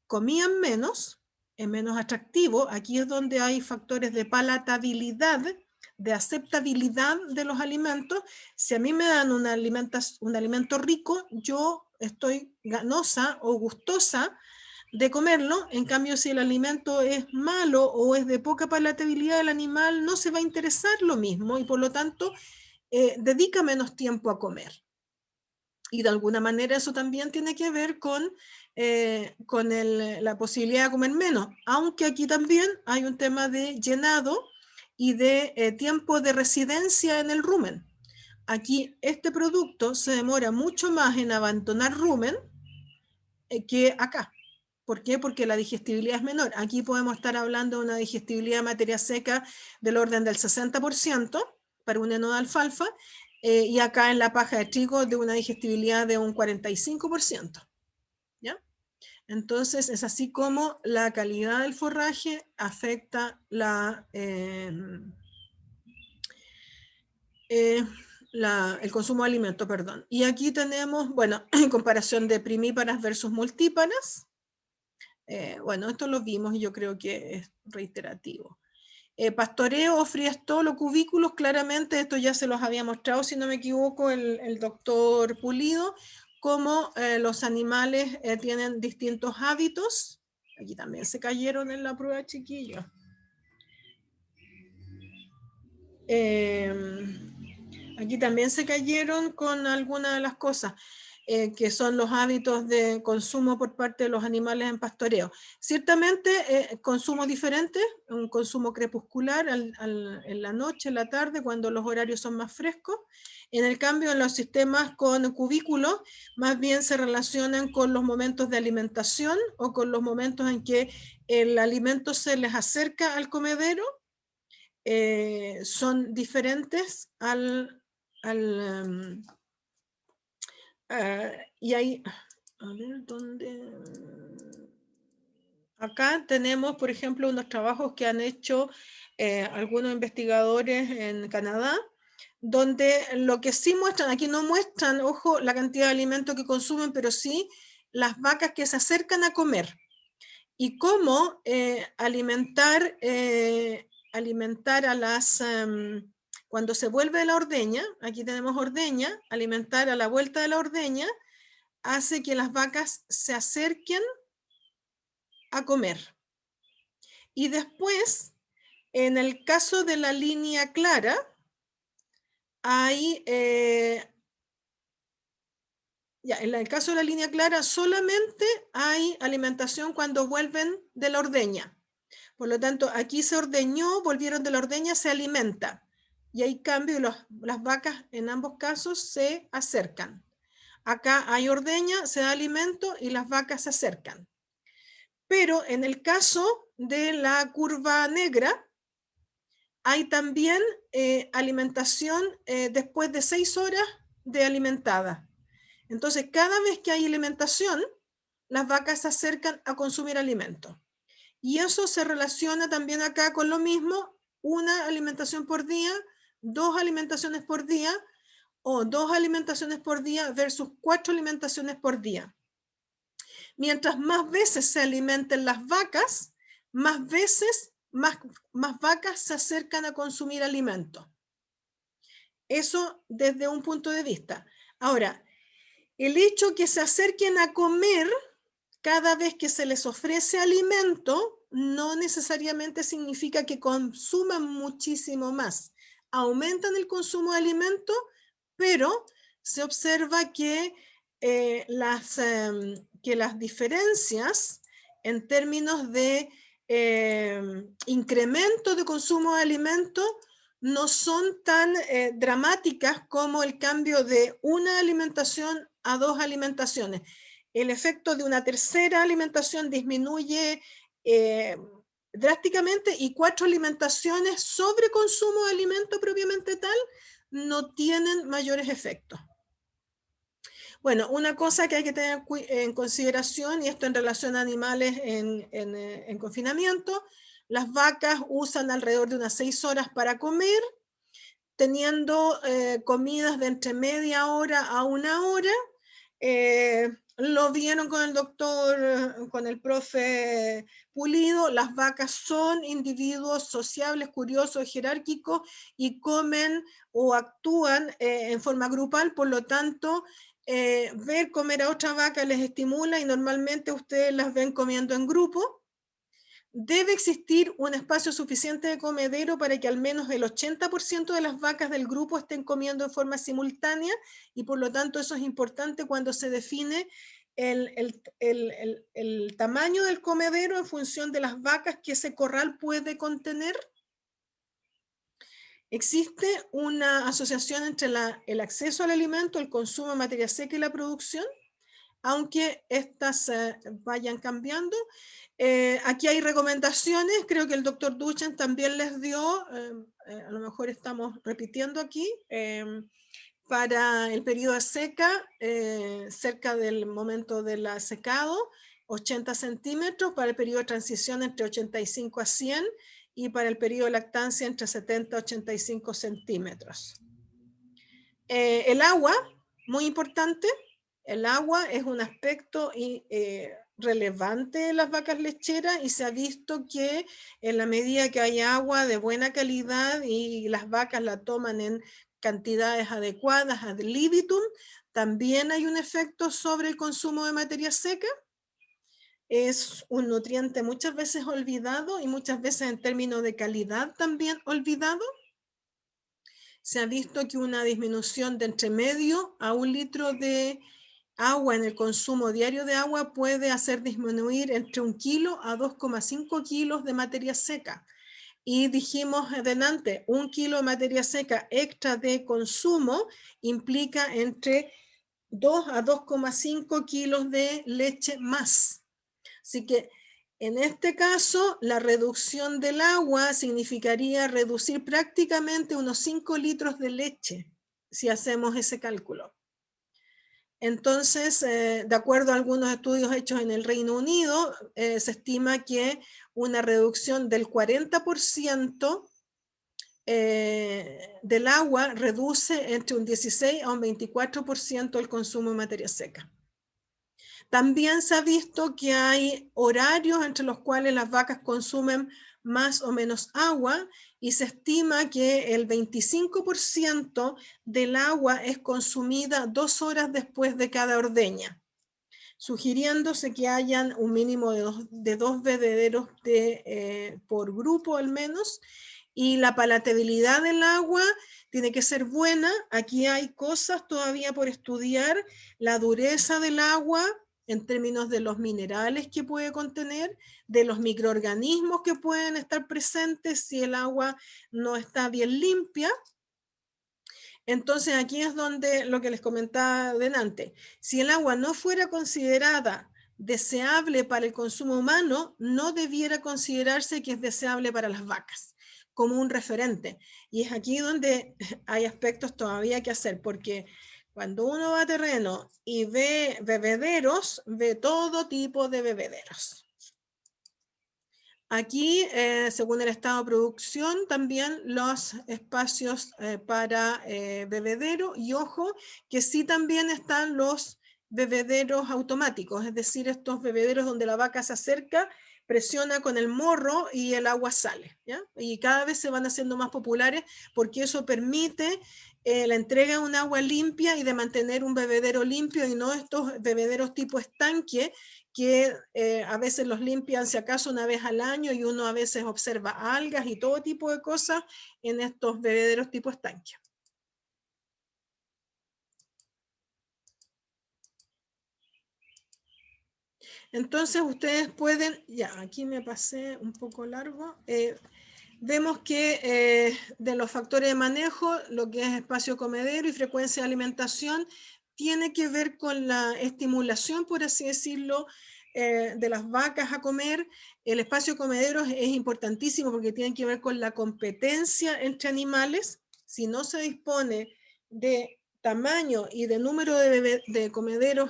comían menos, es menos atractivo. Aquí es donde hay factores de palatabilidad, de aceptabilidad de los alimentos. Si a mí me dan un alimento rico, yo estoy ganosa o gustosa de comerlo. En cambio, si el alimento es malo o es de poca palatabilidad, el animal no se va a interesar lo mismo y por lo tanto dedica menos tiempo a comer. Y de alguna manera eso también tiene que ver con la posibilidad de comer menos, aunque aquí también hay un tema de llenado y de tiempo de residencia en el rumen. Aquí este producto se demora mucho más en abandonar rumen que acá. ¿Por qué? Porque la digestibilidad es menor. Aquí podemos estar hablando de una digestibilidad de materia seca del orden del 60% para un heno de alfalfa, y acá en la paja de trigo de una digestibilidad de un 45%. ¿Ya? Entonces es así como la calidad del forraje afecta el consumo de alimento, perdón. Y aquí tenemos, bueno, en comparación de primíparas versus multíparas. Bueno, esto lo vimos y yo creo que es reiterativo. Pastoreo o friestol o cubículos, claramente esto ya se los había mostrado, si no me equivoco, el doctor Pulido, cómo los animales tienen distintos hábitos. Aquí también se cayeron en la prueba, chiquillos. Aquí también se cayeron con algunas de las cosas. Que son los hábitos de consumo por parte de los animales en pastoreo. Ciertamente, consumo diferente, un consumo crepuscular en la noche, en la tarde, cuando los horarios son más frescos. En el cambio, en los sistemas con cubículos, más bien se relacionan con los momentos de alimentación o con los momentos en que el alimento se les acerca al comedero. Son diferentes y hay, a ver, ¿dónde? Acá tenemos, por ejemplo, unos trabajos que han hecho algunos investigadores en Canadá, donde lo que sí muestran, aquí no muestran, ojo, la cantidad de alimento que consumen, pero sí las vacas que se acercan a comer. Y cómo alimentar a las... cuando se vuelve de la ordeña, aquí tenemos ordeña, alimentar a la vuelta de la ordeña, hace que las vacas se acerquen a comer. Y después, en el caso de la línea clara, hay, en el caso de la línea clara solamente hay alimentación cuando vuelven de la ordeña. Por lo tanto, aquí se ordeñó, volvieron de la ordeña, se alimenta. Y hay cambio y las vacas en ambos casos se acercan. Acá hay ordeña, se da alimento y las vacas se acercan. Pero en el caso de la curva negra, hay también alimentación después de 6 horas de alimentada. Entonces, cada vez que hay alimentación, las vacas se acercan a consumir alimento. Y eso se relaciona también acá con lo mismo, una alimentación por día, 2 alimentaciones por día, o 2 alimentaciones por día versus 4 alimentaciones por día. Mientras más veces se alimenten las vacas, más vacas se acercan a consumir alimento. Eso desde un punto de vista. Ahora, el hecho que se acerquen a comer cada vez que se les ofrece alimento no necesariamente significa que consuman muchísimo más. Aumentan el consumo de alimento, pero se observa que las diferencias en términos de incremento de consumo de alimento no son tan dramáticas como el cambio de una alimentación a 2 alimentaciones. El efecto de una tercera alimentación disminuye drásticamente, y 4 alimentaciones sobre consumo de alimento propiamente tal no tienen mayores efectos. Bueno, una cosa que hay que tener en consideración, y esto en relación a animales en confinamiento, las vacas usan alrededor de unas 6 horas para comer, teniendo comidas de entre media hora a 1 hora. Lo vieron con el doctor, con el profe Pulido, las vacas son individuos sociables, curiosos, jerárquicos, y comen o actúan en forma grupal, por lo tanto, ver comer a otra vaca les estimula y normalmente ustedes las ven comiendo en grupo. Debe existir un espacio suficiente de comedero para que al menos el 80% de las vacas del grupo estén comiendo en forma simultánea, y por lo tanto eso es importante cuando se define el tamaño del comedero en función de las vacas que ese corral puede contener. Existe una asociación entre el acceso al alimento, el consumo de materia seca y la producción, aunque estas vayan cambiando. Aquí hay recomendaciones, creo que el doctor Duchen también les dio, a lo mejor estamos repitiendo aquí, para el periodo de seca, cerca del momento del secado, 80 centímetros, para el periodo de transición entre 85 a 100, y para el periodo de lactancia entre 70 a 85 centímetros. El agua, muy importante. El agua es un aspecto relevante de las vacas lecheras, y se ha visto que en la medida que hay agua de buena calidad y las vacas la toman en cantidades adecuadas ad libitum, también hay un efecto sobre el consumo de materia seca. Es un nutriente muchas veces olvidado, y muchas veces en términos de calidad también olvidado. Se ha visto que una disminución de entre medio a 1 litro de agua en el consumo diario de agua puede hacer disminuir entre 1 kilo a 2,5 kilos de materia seca. Y dijimos adelante, 1 kilo de materia seca extra de consumo implica entre 2 a 2,5 kilos de leche más. Así que en este caso, la reducción del agua significaría reducir prácticamente unos 5 litros de leche, si hacemos ese cálculo. Entonces, de acuerdo a algunos estudios hechos en el Reino Unido, se estima que una reducción del 40% del agua reduce entre un 16 a un 24% el consumo de materia seca. También se ha visto que hay horarios entre los cuales las vacas consumen más o menos agua, y se estima que el 25% del agua es consumida 2 horas después de cada ordeña, sugiriéndose que hayan un mínimo de 2 bebederos por grupo al menos, y la palatabilidad del agua tiene que ser buena. Aquí hay cosas todavía por estudiar, la dureza del agua en términos de los minerales que puede contener, de los microorganismos que pueden estar presentes si el agua no está bien limpia. Entonces aquí es donde lo que les comentaba delante, si el agua no fuera considerada deseable para el consumo humano, no debiera considerarse que es deseable para las vacas, como un referente. Y es aquí donde hay aspectos todavía que hacer, porque Cuando uno va a terreno y ve bebederos, ve todo tipo de bebederos. Aquí, según el estado de producción, también los espacios para bebedero, y ojo, que sí también están los bebederos automáticos, es decir, estos bebederos donde la vaca se acerca, presiona con el morro y el agua sale, ¿ya? Y cada vez se van haciendo más populares porque eso permite la entrega de un agua limpia y de mantener un bebedero limpio y no estos bebederos tipo estanque que a veces los limpian si acaso una vez al año y uno a veces observa algas y todo tipo de cosas en estos bebederos tipo estanque. Entonces ustedes pueden, ya aquí me pasé un poco largo, vemos que de los factores de manejo, lo que es espacio comedero y frecuencia de alimentación, tiene que ver con la estimulación, por así decirlo, de las vacas a comer. El espacio comedero es importantísimo porque tiene que ver con la competencia entre animales. Si no se dispone de tamaño y de número de comederos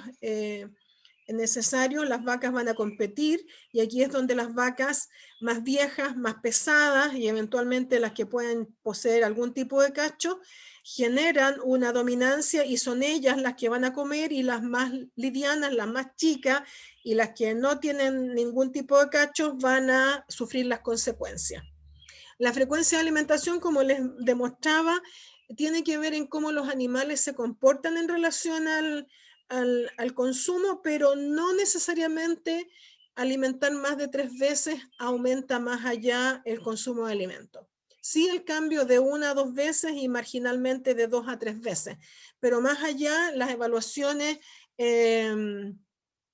necesario, las vacas van a competir, y aquí es donde las vacas más viejas, más pesadas y eventualmente las que pueden poseer algún tipo de cacho, generan una dominancia y son ellas las que van a comer, y las más livianas, las más chicas y las que no tienen ningún tipo de cachos van a sufrir las consecuencias. La frecuencia de alimentación, como les demostraba, tiene que ver en cómo los animales se comportan en relación al consumo, pero no necesariamente alimentar más de 3 veces aumenta más allá el consumo de alimentos. Sí, el cambio de 1 a 2 veces y marginalmente de 2 a 3 veces, pero más allá las evaluaciones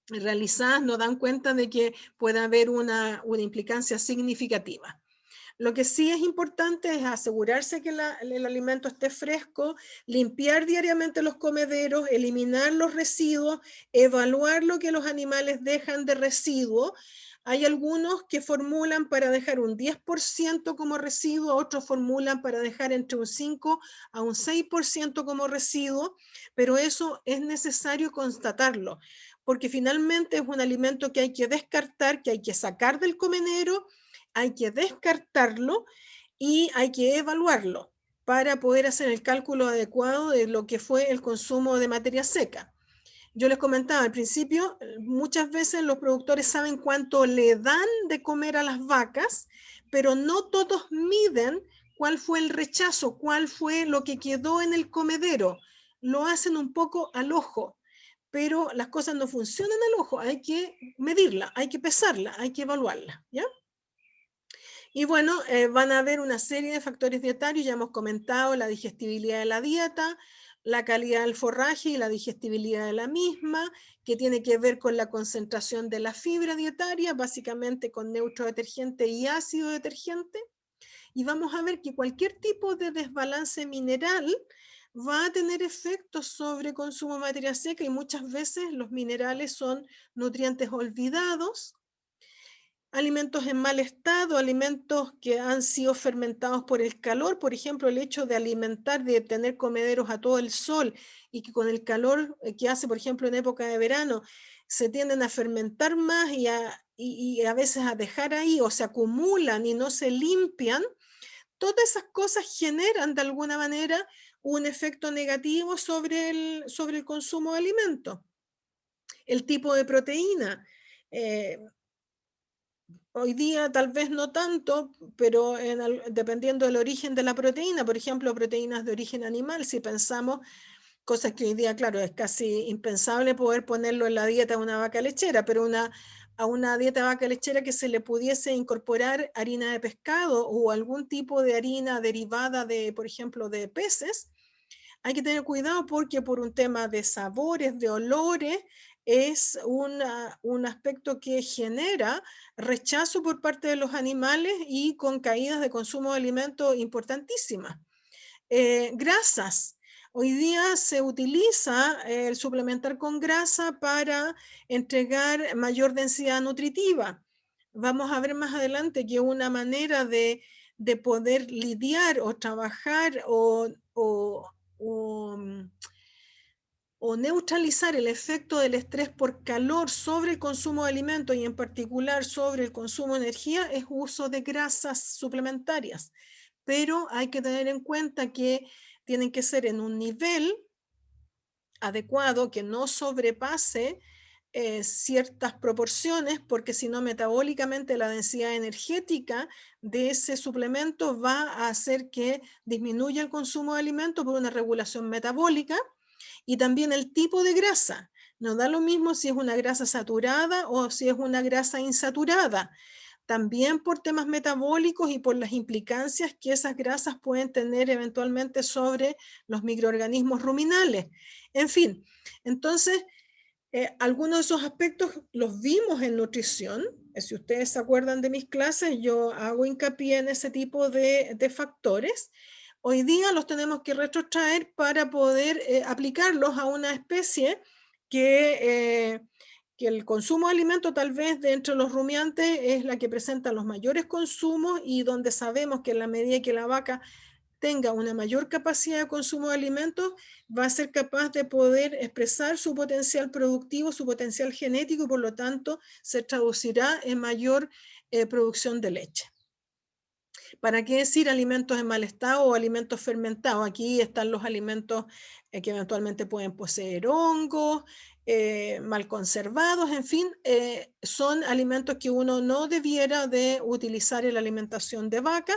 realizadas nos dan cuenta de que puede haber una implicancia significativa. Lo que sí es importante es asegurarse que el alimento esté fresco, limpiar diariamente los comederos, eliminar los residuos, evaluar lo que los animales dejan de residuo. Hay algunos que formulan para dejar un 10% como residuo, otros formulan para dejar entre un 5 a un 6% como residuo, pero eso es necesario constatarlo, porque finalmente es un alimento que hay que descartar, que hay que sacar del comedero, hay que descartarlo y hay que evaluarlo para poder hacer el cálculo adecuado de lo que fue el consumo de materia seca. Yo les comentaba al principio, muchas veces los productores saben cuánto le dan de comer a las vacas, pero no todos miden cuál fue el rechazo, cuál fue lo que quedó en el comedero. Lo hacen un poco al ojo, pero las cosas no funcionan al ojo, hay que medirla, hay que pesarla, hay que evaluarla, ¿ya? Y bueno, van a haber una serie de factores dietarios, ya hemos comentado la digestibilidad de la dieta, la calidad del forraje y la digestibilidad de la misma, que tiene que ver con la concentración de la fibra dietaria, básicamente con neutro detergente y ácido detergente. Y vamos a ver que cualquier tipo de desbalance mineral va a tener efectos sobre consumo de materia seca, y muchas veces los minerales son nutrientes olvidados, alimentos en mal estado, alimentos que han sido fermentados por el calor. Por ejemplo, el hecho de alimentar, de tener comederos a todo el sol y que con el calor que hace, por ejemplo, en época de verano, se tienden a fermentar más y a veces a dejar ahí, o se acumulan y no se limpian. Todas esas cosas generan de alguna manera un efecto negativo sobre el consumo de alimentos. El tipo de proteína. Hoy día tal vez no tanto, pero dependiendo del origen de la proteína, por ejemplo, proteínas de origen animal, si pensamos, cosas que hoy día, claro, es casi impensable poder ponerlo en la dieta de una vaca lechera, pero a una dieta de vaca lechera que se le pudiese incorporar harina de pescado o algún tipo de harina derivada de, por ejemplo, de peces, hay que tener cuidado porque por un tema de sabores, de olores, es un aspecto que genera rechazo por parte de los animales y con caídas de consumo de alimentos importantísimas. Grasas. Hoy día se utiliza el suplementar con grasa para entregar mayor densidad nutritiva. Vamos a ver más adelante que una manera de poder lidiar o trabajar o o neutralizar el efecto del estrés por calor sobre el consumo de alimentos y en particular sobre el consumo de energía es uso de grasas suplementarias. Pero hay que tener en cuenta que tienen que ser en un nivel adecuado que no sobrepase ciertas proporciones, porque si no metabólicamente la densidad energética de ese suplemento va a hacer que disminuya el consumo de alimentos por una regulación metabólica y también el tipo de grasa. No da lo mismo si es una grasa saturada o si es una grasa insaturada. También por temas metabólicos y por las implicancias que esas grasas pueden tener eventualmente sobre los microorganismos ruminales. En fin, entonces, algunos de esos aspectos los vimos en nutrición. Si ustedes se acuerdan de mis clases, yo hago hincapié en ese tipo de factores. Hoy día los tenemos que retrotraer para poder aplicarlos a una especie que el consumo de alimento tal vez de entre los rumiantes es la que presenta los mayores consumos y donde sabemos que en la medida que la vaca tenga una mayor capacidad de consumo de alimentos, va a ser capaz de poder expresar su potencial productivo, su potencial genético, y por lo tanto se traducirá en mayor producción de leche. ¿Para qué decir alimentos en mal estado o alimentos fermentados? Aquí están los alimentos que eventualmente pueden poseer hongos, mal conservados, en fin, son alimentos que uno no debiera de utilizar en la alimentación de vaca,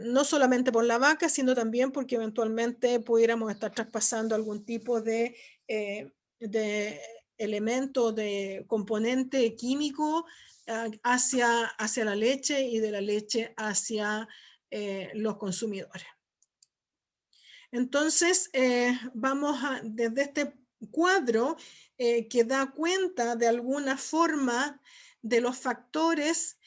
no solamente por la vaca, sino también porque eventualmente pudiéramos estar traspasando algún tipo de elemento, de componente químico hacia la leche y de la leche hacia los consumidores. Entonces, vamos desde este cuadro que da cuenta de alguna forma de los factores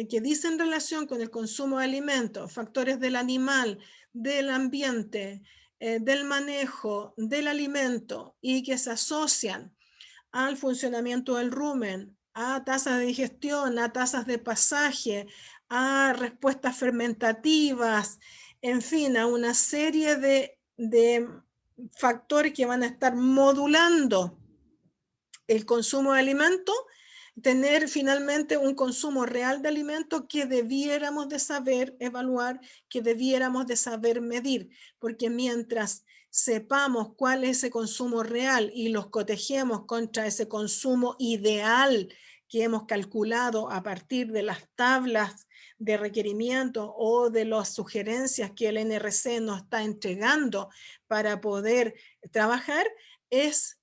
que dicen relación con el consumo de alimentos, factores del animal, del ambiente, del manejo, del alimento y que se asocian al funcionamiento del rumen, a tasas de digestión, a tasas de pasaje, a respuestas fermentativas, en fin, a una serie de factores que van a estar modulando el consumo de alimentos, tener finalmente un consumo real de alimentos que debiéramos de saber evaluar, que debiéramos de saber medir, porque mientras sepamos cuál es ese consumo real y los cotejemos contra ese consumo ideal que hemos calculado a partir de las tablas de requerimientos o de las sugerencias que el NRC nos está entregando para poder trabajar, es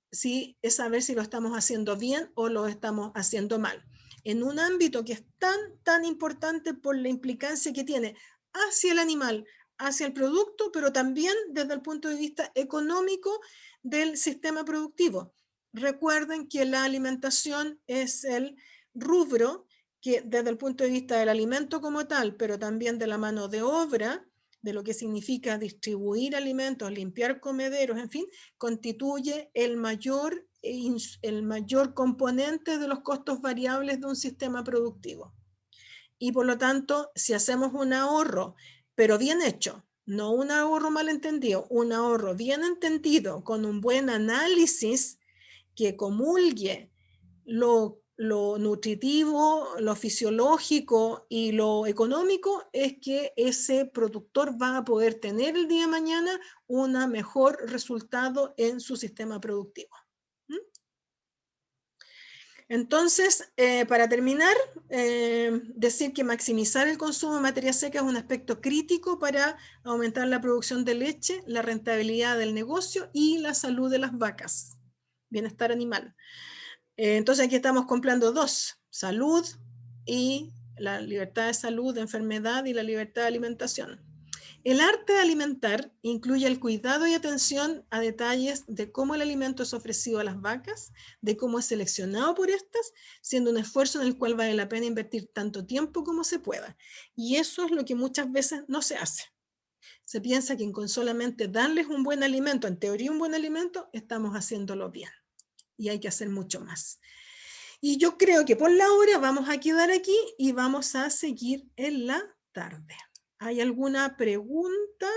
saber si lo estamos haciendo bien o lo estamos haciendo mal. En un ámbito que es tan importante por la implicancia que tiene hacia el animal, hacia el producto, pero también desde el punto de vista económico del sistema productivo. Recuerden que la alimentación es el rubro que desde el punto de vista del alimento como tal, pero también de la mano de obra, de lo que significa distribuir alimentos, limpiar comederos, en fin, constituye el mayor componente de los costos variables de un sistema productivo. Y por lo tanto, si hacemos un ahorro, pero bien hecho, no un ahorro mal entendido, un ahorro bien entendido, con un buen análisis que comulgue lo nutritivo, lo fisiológico y lo económico, es que ese productor va a poder tener el día de mañana un mejor resultado en su sistema productivo. Entonces, para terminar, decir que maximizar el consumo de materia seca es un aspecto crítico para aumentar la producción de leche, la rentabilidad del negocio y la salud de las vacas, bienestar animal. Entonces aquí estamos comprando dos, salud y la libertad de salud, de enfermedad y la libertad de alimentación. El arte de alimentar incluye el cuidado y atención a detalles de cómo el alimento es ofrecido a las vacas, de cómo es seleccionado por estas, siendo un esfuerzo en el cual vale la pena invertir tanto tiempo como se pueda. Y eso es lo que muchas veces no se hace. Se piensa que con solamente darles un buen alimento, en teoría un buen alimento, estamos haciéndolo bien. Y hay que hacer mucho más. Y yo creo que por la hora vamos a quedar aquí y vamos a seguir en la tarde. ¿Hay alguna pregunta?